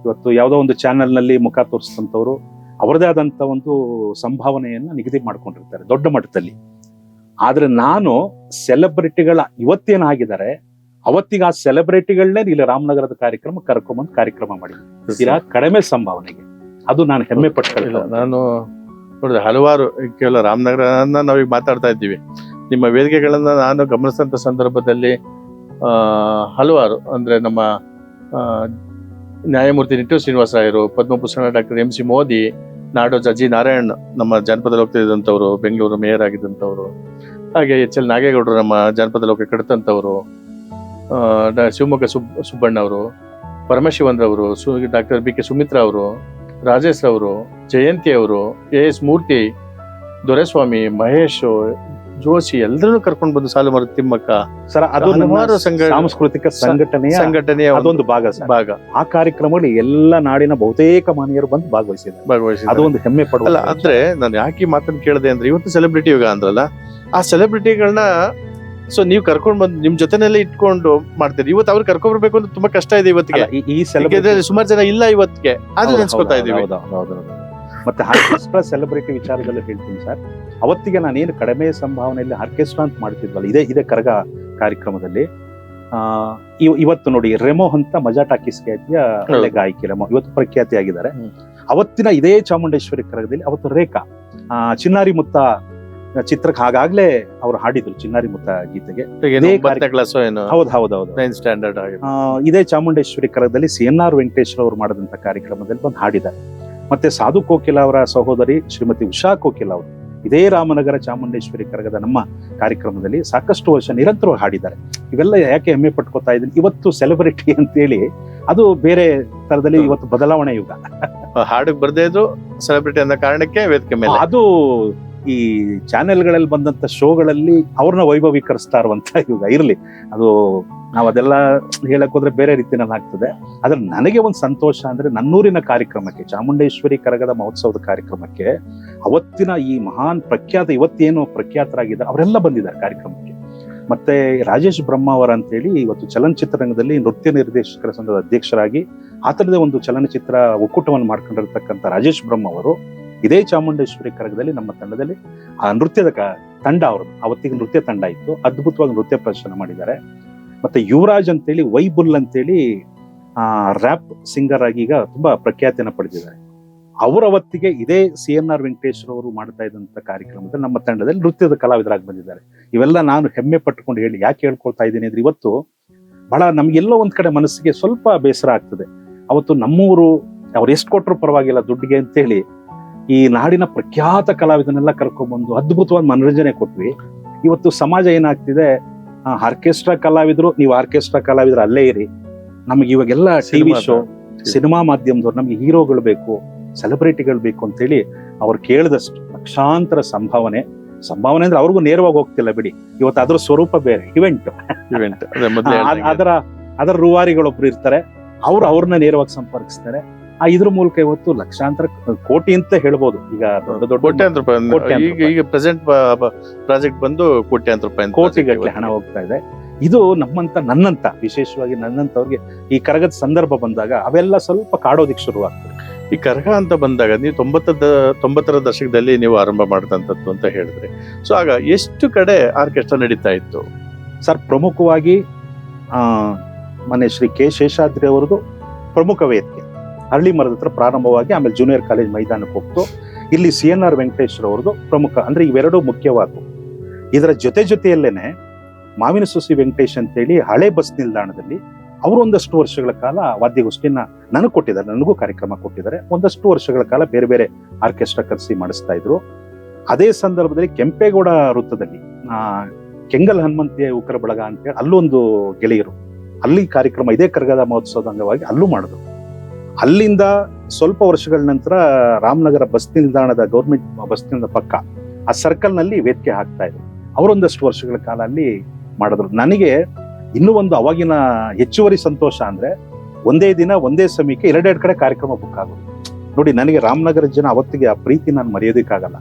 ಇವತ್ತು ಯಾವುದೋ ಒಂದು ಚಾನೆಲ್ ನಲ್ಲಿ ಮುಖ ತೋರಿಸಿದಂಥವ್ರು ಅವರದೇ ಆದಂತ ಒಂದು ಸಂಭಾವನೆಯನ್ನ ನಿಗದಿ ಮಾಡ್ಕೊಂಡಿರ್ತಾರೆ ದೊಡ್ಡ ಮಟ್ಟದಲ್ಲಿ. ಆದ್ರೆ ನಾನು ಸೆಲೆಬ್ರಿಟಿಗಳ ಇವತ್ತೇನಾಗಿದ್ದಾರೆ ಅವತ್ತಿಗೆ ಆ ಸೆಲೆಬ್ರಿಟಿಗಳನ್ನೇ ಇಲ್ಲಿ ರಾಮನಗರದ ಕಾರ್ಯಕ್ರಮ ಕರ್ಕೊಂಬಂದು ಕಾರ್ಯಕ್ರಮ ಮಾಡಿದ್ದೀನಿ ತೀರಾ ಕಡಿಮೆ ಸಂಭಾವನೆಗೆ. ಅದು ನಾನು ಹೆಮ್ಮೆ ಪಟ್ಕೊಳ್ಳಿಲ್ಲ. ನಾನು ನೋಡಿದೆ ಹಲವಾರು ಕೇವಲ ರಾಮನಗರನ ನಾವೀಗ ಮಾತಾಡ್ತಾ ಇದ್ದೀವಿ, ನಿಮ್ಮ ವೇದಿಕೆಗಳನ್ನ ನಾನು ಗಮನಿಸಿದಂತ ಸಂದರ್ಭದಲ್ಲಿ ಹಲವಾರು ಅಂದ್ರೆ ನಮ್ಮ ನ್ಯಾಯಮೂರ್ತಿ ನಿಟ್ಟೂರು ಶ್ರೀನಿವಾಸರಾಯರು, ಪದ್ಮಭೂಷಣ ಡಾಕ್ಟರ್ MC ಮೋದಿ, ನಾಡೋಜ G ನಾರಾಯಣ್ ನಮ್ಮ ಜಾನಪದ ಲೋಕದಲ್ಲಿದ್ದಂಥವ್ರು, ಬೆಂಗಳೂರು ಮೇಯರ್ ಆಗಿದ್ದಂಥವ್ರು, ಹಾಗೆ HL ನಾಗೇಗೌಡರು ನಮ್ಮ ಜಾನಪದ ಲೋಕ ಕಡಿತಂಥವ್ರು, ಶಿವಮೊಗ್ಗ ಸುಬ್ಬಣ್ಣ ಅವರು, ಪರಮಶಿವನ್ ರವರು, ಡಾಕ್ಟರ್ BK ಸುಮಿತ್ರಾ ಅವರು, ರಾಜೇಶ್ ಅವರು, ಜಯಂತಿ ಅವರು, AS ಮೂರ್ತಿ, ದೊರೆಸ್ವಾಮಿ, ಮಹೇಶ್, ಜೋಶಿ ಎಲ್ಲರನ್ನು ಕರ್ಕೊಂಡು ಬಂದು ಸಾಲುಮರದ ತಿಮ್ಮಕ್ಕ ಸರ್, ಅದು ಹಲವಾರು ಸಾಂಸ್ಕೃತಿಕ ಸಂಘಟನೆಯ ಅದೊಂದು ಭಾಗ. ಆ ಕಾರ್ಯಕ್ರಮದಲ್ಲಿ ಎಲ್ಲ ನಾಡಿನ ಬಹುತೇಕ ಮಾನ್ಯರು ಬಂದು ಭಾಗವಹಿಸಿದ್ದಾರೆ. ಅದು ಒಂದು ಹೆಮ್ಮೆ ಪಡುವ. ಆದ್ರೆ ನಾನು ಯಾಕೆ ಮಾತನ್ನು ಕೇಳಿದೆ ಅಂದ್ರೆ ಇವತ್ತು ಸೆಲೆಬ್ರಿಟಿ ಯುಗ ಅಂದ್ರಲ್ಲ, ಆ ಸೆಲೆಬ್ರಿಟಿಗಳನ್ನ ಸೊ ನೀವು ಕರ್ಕೊಂಡ್ ಬಂದು ನಿಮ್ ಜೊತೆನೆಲ್ಲ ಇಟ್ಕೊಂಡು ಮಾಡ್ತೀರಿ. ಇವತ್ತು ಅವ್ರು ಕರ್ಕೊಂಡ್ ಬರ್ಬೇಕು ಅಂತ ತುಂಬಾ ಕಷ್ಟ ಇದೆ ಇವತ್ತಿಗೆ. ಈ ಸುಮಾರು ಜನ ಇಲ್ಲ ಇವತ್ತಿಗೆ, ಅದು ನೆನ್ಸ್ಕೊತಾ ಇದೀವಿ. ಮತ್ತೆ ಆರ್ಕೆಸ್ಟ್ರಾ ಸೆಲೆಬ್ರಿಟಿ ವಿಚಾರದಲ್ಲಿ ಹೇಳ್ತೀನಿ ಸರ್, ಅವತ್ತಿಗೆ ನಾನೇನು ಕಡಿಮೆ ಸಂಭಾವನೆಯಲ್ಲಿ ಆರ್ಕೆಸ್ಟ್ರಾ ಅಂತ ಮಾಡ್ತಿದ್ವಲ್ಲ ಇದೇ ಕರಗ ಕಾರ್ಯಕ್ರಮದಲ್ಲಿ, ಇವತ್ತು ನೋಡಿ ರೆಮೋ ಅಂತ ಮಜಾ ಟಾಕೀಸ್ ಖ್ಯಾತಿಯ ಒಳ್ಳೆ ಗಾಯಕಿ ರೆಮೋ ಇವತ್ತು ಪ್ರಖ್ಯಾತಿ ಆಗಿದ್ದಾರೆ. ಅವತ್ತಿನ ಇದೇ ಚಾಮುಂಡೇಶ್ವರಿ ಕರಗದಲ್ಲಿ ಅವತ್ತು ರೇಖಾ ಚಿನ್ನಾರಿ ಮುತ್ತ ಚಿತ್ರಕ್ಕೆ ಆಗಾಗ್ಲೇ ಅವ್ರು ಹಾಡಿದ್ರು ಚಿನ್ನಾರಿ ಮುತ್ತ ಗೀತೆಗೆ. ಹೌದೌದು ಇದೇ ಚಾಮುಂಡೇಶ್ವರಿ ಕರಗದಲ್ಲಿ CNR ವೆಂಕಟೇಶ್ವರ ಅವರು ಮಾಡಿದಂತ ಕಾರ್ಯಕ್ರಮದಲ್ಲಿ ಬಂದು ಹಾಡಿದ್ದಾರೆ. ಮತ್ತೆ ಸಾಧು ಕೋಕಿಲ ಅವರ ಸಹೋದರಿ ಶ್ರೀಮತಿ ಉಷಾ ಕೋಕಿಲ ಅವರು ಇದೇ ರಾಮನಗರ ಚಾಮುಂಡೇಶ್ವರಿ ಕರಗದ ನಮ್ಮ ಕಾರ್ಯಕ್ರಮದಲ್ಲಿ ಸಾಕಷ್ಟು ವರ್ಷ ನಿರಂತರವಾಗಿ ಹಾಡಿದ್ದಾರೆ. ಇವೆಲ್ಲ ಯಾಕೆ ಹೆಮ್ಮೆ ಪಟ್ಕೋತಾ ಇದ್ದೀನಿ, ಇವತ್ತು ಸೆಲೆಬ್ರಿಟಿ ಅಂತೇಳಿ ಅದು ಬೇರೆ ತರದಲ್ಲಿ ಇವತ್ತು ಬದಲಾವಣೆ ಯುಗ. ಹಾಡಿಗೆ ಬರ್ದೇ ಇದ್ರು ಸೆಲೆಬ್ರಿಟಿ ಅನ್ನೋ ಕಾರಣಕ್ಕೆ ವೇದಿಕೆ ಮೇಲೆ ಅದು ಈ ಚಾನೆಲ್ಗಳಲ್ಲಿ ಬಂದಂತ ಶೋಗಳಲ್ಲಿ ಅವ್ರನ್ನ ವೈಭವೀಕರಿಸ್ತಾ ಇರುವಂತ ಯುಗ. ಇರ್ಲಿ, ಅದು ನಾವ್ ಅದೆಲ್ಲ ಹೇಳಕ್ ಹೋದ್ರೆ ಬೇರೆ ರೀತಿನಲ್ಲಿ ಆಗ್ತದೆ. ಆದ್ರೆ ನನಗೆ ಒಂದು ಸಂತೋಷ ಅಂದ್ರೆ ನನ್ನೂರಿನ ಕಾರ್ಯಕ್ರಮಕ್ಕೆ, ಚಾಮುಂಡೇಶ್ವರಿ ಕರಗದ ಮಹೋತ್ಸವದ ಕಾರ್ಯಕ್ರಮಕ್ಕೆ ಅವತ್ತಿನ ಈ ಮಹಾನ್ ಇವತ್ತೇನು ಪ್ರಖ್ಯಾತರಾಗಿದ್ದಾರೆ ಅವರೆಲ್ಲ ಬಂದಿದ್ದಾರೆ ಕಾರ್ಯಕ್ರಮಕ್ಕೆ. ಮತ್ತೆ ರಾಜೇಶ್ ಬ್ರಹ್ಮಾವರ ಅಂತೇಳಿ ಇವತ್ತು ಚಲನಚಿತ್ರರಂಗದಲ್ಲಿ ನೃತ್ಯ ನಿರ್ದೇಶಕರ ಸಂಘದ ಅಧ್ಯಕ್ಷರಾಗಿ ಆತರದೇ ಒಂದು ಚಲನಚಿತ್ರ ಒಕ್ಕೂಟವನ್ನು ಮಾಡ್ಕೊಂಡಿರ್ತಕ್ಕಂಥ ರಾಜೇಶ್ ಬ್ರಹ್ಮ ಅವರು ಇದೇ ಚಾಮುಂಡೇಶ್ವರಿ ಕರಗದಲ್ಲಿ ನಮ್ಮ ತಂಡದಲ್ಲಿ ಆ ನೃತ್ಯದ ತಂಡ ಅವರು ಅವತ್ತಿಗೆ ನೃತ್ಯ ತಂಡ ಇತ್ತು, ಅದ್ಭುತವಾಗಿ ನೃತ್ಯ ಪ್ರದರ್ಶನ ಮಾಡಿದ್ದಾರೆ. ಮತ್ತೆ ಯುವರಾಜ್ ಅಂತೇಳಿ ವೈಬುಲ್ ಅಂತೇಳಿ ರ್ಯಾಪ್ ಸಿಂಗರ್ ಆಗಿ ಈಗ ತುಂಬಾ ಪ್ರಖ್ಯಾತಿಯನ್ನ ಪಡೆದಿದ್ದಾರೆ. ಅವರು ಅವತ್ತಿಗೆ ಇದೇ CNR ವೆಂಕಟೇಶ್ವರ ಅವರು ಮಾಡ್ತಾ ಇದ್ದಂತ ಕಾರ್ಯಕ್ರಮದಲ್ಲಿ ನಮ್ಮ ತಂಡದಲ್ಲಿ ನೃತ್ಯದ ಕಲಾವಿದರಾಗಿ ಬಂದಿದ್ದಾರೆ. ಇವೆಲ್ಲ ನಾನು ಹೆಮ್ಮೆ ಪಟ್ಟುಕೊಂಡು ಯಾಕೆ ಹೇಳ್ಕೊಳ್ತಾ ಇದ್ದೀನಿ ಅಂದ್ರೆ ಇವತ್ತು ಬಹಳ ನಮ್ಗೆಲ್ಲೋ ಒಂದ್ ಕಡೆ ಮನಸ್ಸಿಗೆ ಸ್ವಲ್ಪ ಬೇಸರ ಆಗ್ತದೆ. ಅವತ್ತು ನಮ್ಮೂರು ಅವ್ರು ಎಷ್ಟು ಕೊಟ್ಟರು ಪರವಾಗಿಲ್ಲ ದುಡ್ಡಿಗೆ ಅಂತೇಳಿ ಈ ನಾಡಿನ ಪ್ರಖ್ಯಾತ ಕಲಾವಿದನೆಲ್ಲ ಕರ್ಕೊಂಡ್ಬಂದು ಅದ್ಭುತವಾದ ಮನರಂಜನೆ ಕೊಟ್ವಿ. ಇವತ್ತು ಸಮಾಜ ಏನಾಗ್ತಿದೆ, ಆರ್ಕೆಸ್ಟ್ರಾ ಕಲಾವಿದ್ರು, ನೀವು ಆರ್ಕೆಸ್ಟ್ರಾ ಕಲಾವಿದ್ರು ಅಲ್ಲೇ ಇರಿ, ನಮ್ಗೆ ಇವಾಗೆಲ್ಲ TV ಶೋ ಸಿನಿಮಾ ಮಾಧ್ಯಮದವ್ರು ನಮ್ಗೆ ಹೀರೋಗಳು ಬೇಕು, ಸೆಲೆಬ್ರಿಟಿಗಳು ಬೇಕು ಅಂತೇಳಿ ಅವ್ರು ಕೇಳಿದಷ್ಟು ಲಕ್ಷಾಂತರ ಸಂಭಾವನೆ ಅಂದ್ರೆ ಅವ್ರಿಗೂ ನೇರವಾಗಿ ಹೋಗ್ತಿಲ್ಲ ಬಿಡಿ. ಇವತ್ತು ಅದ್ರ ಸ್ವರೂಪ ಬೇರೆ, ಇವೆಂಟ್ ಅದರ ರೂವಾರಿಗಳೊಬ್ರು ಇರ್ತಾರೆ, ಅವ್ರನ್ನ ನೇರವಾಗಿ ಸಂಪರ್ಕಿಸ್ತಾರೆ. ಇದ್ರ ಮೂಲಕ ಇವತ್ತು ಲಕ್ಷಾಂತರ ಕೋಟಿ ಅಂತ ಹೇಳ್ಬೋದು. ಈಗ ದೊಡ್ಡ ಕೋಟ್ಯಾಂತರ ರೂಪಾಯಿ ಈಗ ಪ್ರೆಸೆಂಟ್ ಪ್ರಾಜೆಕ್ಟ್ ಬಂದು ಕೋಟಿಗಟ್ಟಲೆ ಹಣ ಹೋಗ್ತಾ ಇದೆ. ಇದು ನನ್ನಂತ ವಿಶೇಷವಾಗಿ ನನ್ನಂತವ್ರಿಗೆ ಈ ಕರಗದ ಸಂದರ್ಭ ಬಂದಾಗ ಅವೆಲ್ಲ ಸ್ವಲ್ಪ ಕಾಡೋದಿಕ್ ಶುರುವಾಗ್ತದೆ. ಈ ಕರಗ ಅಂತ ಬಂದಾಗ ನೀವು 90ರ ದಶಕದಲ್ಲಿ ನೀವು ಆರಂಭ ಮಾಡಿದಂಥದ್ದು ಅಂತ ಹೇಳಿದ್ರೆ, ಸೊ ಆಗ ಎಷ್ಟು ಕಡೆ ಆರ್ಕೆಸ್ಟ್ರಾ ನಡೀತಾ ಇತ್ತು? ಸರ್, ಪ್ರಮುಖವಾಗಿ ಮನೆ ಶ್ರೀ ಕೆ ಶೇಷಾದ್ರಿ ಅವರದು ಪ್ರಮುಖ ವೇದಿಕೆ ಅರಳಿ ಮರದ ಹತ್ರ ಪ್ರಾರಂಭವಾಗಿ ಆಮೇಲೆ ಜೂನಿಯರ್ ಕಾಲೇಜ್ ಮೈದಾನಕ್ಕೆ ಹೋಗ್ತು. ಇಲ್ಲಿ CNR ವೆಂಕಟೇಶ್ವರ ಅವರದು ಪ್ರಮುಖ, ಅಂದ್ರೆ ಇವೆರಡು ಮುಖ್ಯವಾದವು. ಇದರ ಜೊತೆಯಲ್ಲೇನೆ ಮಾವಿನ ಸುಸಿ ವೆಂಕಟೇಶ್ ಅಂತೇಳಿ ಹಳೆ ಬಸ್ ನಿಲ್ದಾಣದಲ್ಲಿ ಅವರು ಒಂದಷ್ಟು ವರ್ಷಗಳ ಕಾಲ ವಾದ್ಯಗೋಷ್ಠಿನ ನನಗೆ ಕೊಟ್ಟಿದ್ದಾರೆ, ನನಗೂ ಕಾರ್ಯಕ್ರಮ ಕೊಟ್ಟಿದ್ದಾರೆ. ಒಂದಷ್ಟು ವರ್ಷಗಳ ಕಾಲ ಬೇರೆ ಬೇರೆ ಆರ್ಕೆಸ್ಟ್ರಾ ಕರೆಸಿ ಮಾಡಿಸ್ತಾ ಇದ್ರು. ಅದೇ ಸಂದರ್ಭದಲ್ಲಿ ಕೆಂಪೇಗೌಡ ವೃತ್ತದಲ್ಲಿ ಕೆಂಗಲ್ ಹನುಮಂತಿಯ ಉಕರ ಬಳಗ ಅಂತ ಹೇಳಿ ಅಲ್ಲೊಂದು ಗೆಳೆಯರು ಅಲ್ಲಿ ಕಾರ್ಯಕ್ರಮ ಇದೇ ಕರಗದ ಮಹೋತ್ಸವದ ಅಂಗವಾಗಿ ಅಲ್ಲೂ ಮಾಡಿದ್ರು. ಅಲ್ಲಿಂದ ಸ್ವಲ್ಪ ವರ್ಷಗಳ ನಂತರ ರಾಮನಗರ ಬಸ್ ನಿಲ್ದಾಣದ ಗೌರ್ಮೆಂಟ್ ಬಸ್ ನಿಲ್ದಾಣದ ಪಕ್ಕ ಆ ಸರ್ಕಲ್ ನಲ್ಲಿ ವೇದಿಕೆ ಹಾಕ್ತಾ ಇದ್ರು. ಅವರೊಂದಷ್ಟು ವರ್ಷಗಳ ಕಾಲ ಅಲ್ಲಿ ಮಾಡಿದ್ರು. ನನಗೆ ಇನ್ನೂ ಒಂದು ಅವಾಗಿನ ಹೆಚ್ಚುವರಿ ಸಂತೋಷ ಅಂದ್ರೆ ಒಂದೇ ದಿನ ಒಂದೇ ಸಮಯಕ್ಕೆ ಎರಡೆರಡು ಕಡೆ ಕಾರ್ಯಕ್ರಮ ಬುಕ್ ಆಗೋದು. ನೋಡಿ, ನನಗೆ ರಾಮನಗರ ಜನ ಅವತ್ತಿಗೆ ಆ ಪ್ರೀತಿ ನಾನು ಮರೆಯೋದಕ್ಕಾಗಲ್ಲ.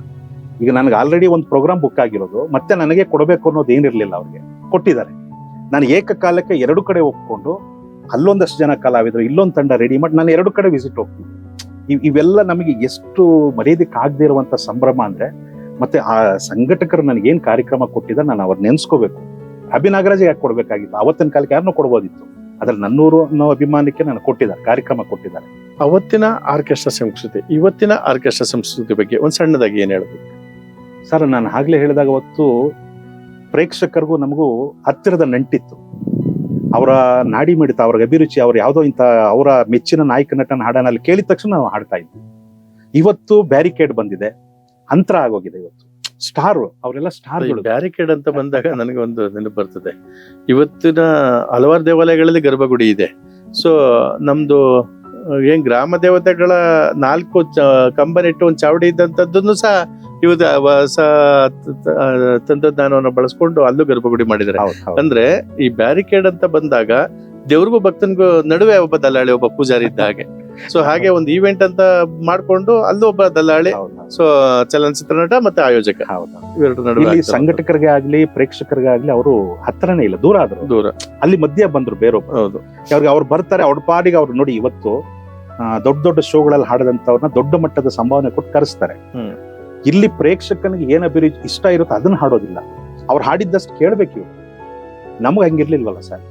ಈಗ ನನಗೆ ಆಲ್ರೆಡಿ ಒಂದು ಪ್ರೋಗ್ರಾಮ್ ಬುಕ್ ಆಗಿರೋದು, ಮತ್ತೆ ನನಗೆ ಕೊಡಬೇಕು ಅನ್ನೋದು ಏನಿರ್ಲಿಲ್ಲ, ಅವ್ರಿಗೆ ಕೊಟ್ಟಿದ್ದಾರೆ. ನಾನು ಏಕಕಾಲಕ್ಕೆ ಎರಡು ಕಡೆ ಒಪ್ಕೊಂಡು ಅಲ್ಲೊಂದಷ್ಟು ಜನ ಕಲಾವಿದರು, ಇಲ್ಲೊಂದು ತಂಡ ರೆಡಿ ಮಾಡಿ ನಾನು ಎರಡು ಕಡೆ ವಿಸಿಟ್ ಹೋಗ್ತೀನಿ. ಇವೆಲ್ಲ ನಮಗೆ ಎಷ್ಟು ಮರೆಯೋದಕ್ಕೆ ಆಗದೆ ಇರುವಂತ ಸಂಭ್ರಮ ಅಂದ್ರೆ, ಮತ್ತೆ ಆ ಸಂಘಟಕರು ನನಗೇನ್ ಕಾರ್ಯಕ್ರಮ ಕೊಟ್ಟಿದ್ದಾರೆ ನಾನು ಅವ್ರು ನೆನ್ಸ್ಕೋಬೇಕು. ಅಭಿನಾಗರಾಜ್ ಯಾಕೆ ಕೊಡ್ಬೇಕಾಗಿತ್ತು? ಅವತ್ತಿನ ಕಾಲಕ್ಕೆ ಯಾರನ್ನೂ ಕೊಡ್ಬೋದಿತ್ತು. ಅದ್ರಲ್ಲಿ ನನ್ನೂರು ಅನ್ನೋ ಅಭಿಮಾನಕ್ಕೆ ನಾನು ಕೊಟ್ಟಿದ್ದಾರೆ, ಕಾರ್ಯಕ್ರಮ ಕೊಟ್ಟಿದ್ದಾರೆ. ಅವತ್ತಿನ ಆರ್ಕೆಸ್ಟ್ರಾ ಸಂಸ್ಕೃತಿ, ಇವತ್ತಿನ ಆರ್ಕೆಸ್ಟ್ರಾ ಸಂಸ್ಕೃತಿ ಬಗ್ಗೆ ಒಂದ್ ಸಣ್ಣದಾಗಿ ಏನ್ ಹೇಳ್ಬೇಕು ಸರ್? ನಾನು ಆಗ್ಲೇ ಹೇಳಿದಾಗ ಅವತ್ತು ಪ್ರೇಕ್ಷಕರಿಗೂ ನಮಗೂ ಹತ್ತಿರದ ನಂಟಿತ್ತು. ಅವರ ನಾಡಿ ಮಿಡಿತ, ಅವ್ರ ಅಭಿರುಚಿ, ಅವ್ರು ಯಾವ್ದೋ ಇಂಥ ಅವರ ಮೆಚ್ಚಿನ ನಾಯಕ ನಟನ ಹಾಡನಲ್ಲಿ ಕೇಳಿದ ತಕ್ಷಣ ನಾವು ಹಾಡ್ತಾ ಇದ್ವಿ. ಇವತ್ತು ಬ್ಯಾರಿಕೇಡ್ ಬಂದಿದೆ, ಅಂತರ ಆಗೋಗಿದೆ. ಇವತ್ತು ಸ್ಟಾರ್, ಅವರೆಲ್ಲ ಸ್ಟಾರ್ಗಳು. ಬ್ಯಾರಿಕೇಡ್ ಅಂತ ಬಂದಾಗ ನನಗೆ ಒಂದು ನೆನಪು ಬರ್ತದೆ. ಇವತ್ತಿನ ಹಲವಾರು ದೇವಾಲಯಗಳಲ್ಲಿ ಗರ್ಭಗುಡಿ ಇದೆ. ಸೊ ನಮ್ದು ಏನ್ ಗ್ರಾಮ ದೇವತೆಗಳ 4 ಕಂಬನಿಟ್ಟು ಒಂದು ಚಾವಡಿ ಇದ್ದಂಥದ್ದನ್ನು ಸಹ ಇವತ್ತು ಹೊಸ ತಂತ್ರಜ್ಞಾನವನ್ನು ಬಳಸ್ಕೊಂಡು ಅಲ್ಲೂ ಗರ್ಭಗುಡಿ ಮಾಡಿದ್ದಾರೆ. ಅಂದ್ರೆ ಈ ಬ್ಯಾರಿಕೇಡ್ ಅಂತ ಬಂದಾಗ ದೇವ್ರಿಗೂ ಭಕ್ತನಿಗೂ ನಡುವೆ ಒಬ್ಬ ದಲ್ಲಾಳಿ, ಒಬ್ಬ ಪೂಜಾರಿ ಇದ್ದ ಹಾಗೆ. ಸೊ ಹಾಗೆ ಒಂದು ಈವೆಂಟ್ ಅಂತ ಮಾಡ್ಕೊಂಡು ಅಲ್ಲೂ ಒಬ್ಬ ದಲ್ಲಾಳಿ, ಸೊ ಚಲನಚಿತ್ರ ನಟ ಮತ್ತೆ ಆಯೋಜಕ, ಇವೆರಡು ನಡುವೆ ಸಂಘಟಕರಿಗೆ ಆಗ್ಲಿ ಪ್ರೇಕ್ಷಕರಿಗೆ ಆಗ್ಲಿ ಅವರು ಹತ್ರನೇ ಇಲ್ಲ, ದೂರ ಆದ್ರು. ದೂರ ಅಲ್ಲಿ ಮಧ್ಯ ಬಂದ್ರು ಬೇರೊಬ್ಬ. ಹೌದು, ಅವ್ರಿಗೆ ಅವ್ರು ಬರ್ತಾರೆ, ಅವ್ರ ಪಾಡಿಗೆ ಅವ್ರು. ನೋಡಿ, ಇವತ್ತು ದೊಡ್ಡ ದೊಡ್ಡ ಶೋಗಳಲ್ಲಿ ಹಾಡದಂತವ್ರನ್ನ ದೊಡ್ಡ ಮಟ್ಟದ ಸಂಭಾವನೆ ಕೊಟ್ಟು ಕರೆಸ್ತಾರೆ. ಇಲ್ಲಿ ಪ್ರೇಕ್ಷಕನಿಗೆ ಏನ್ ಅಭಿರುಚಿ ಇಷ್ಟ ಇರುತ್ತೋ ಅದನ್ನ ಹಾಡೋದಿಲ್ಲ, ಅವ್ರು ಹಾಡಿದ್ದಷ್ಟು ಕೇಳ್ಬೇಕು. ಇವ್ರು ನಮ್ಗೆ ಹಂಗಿರ್ಲಿಲ್ವಲ್ಲ ಸರ್.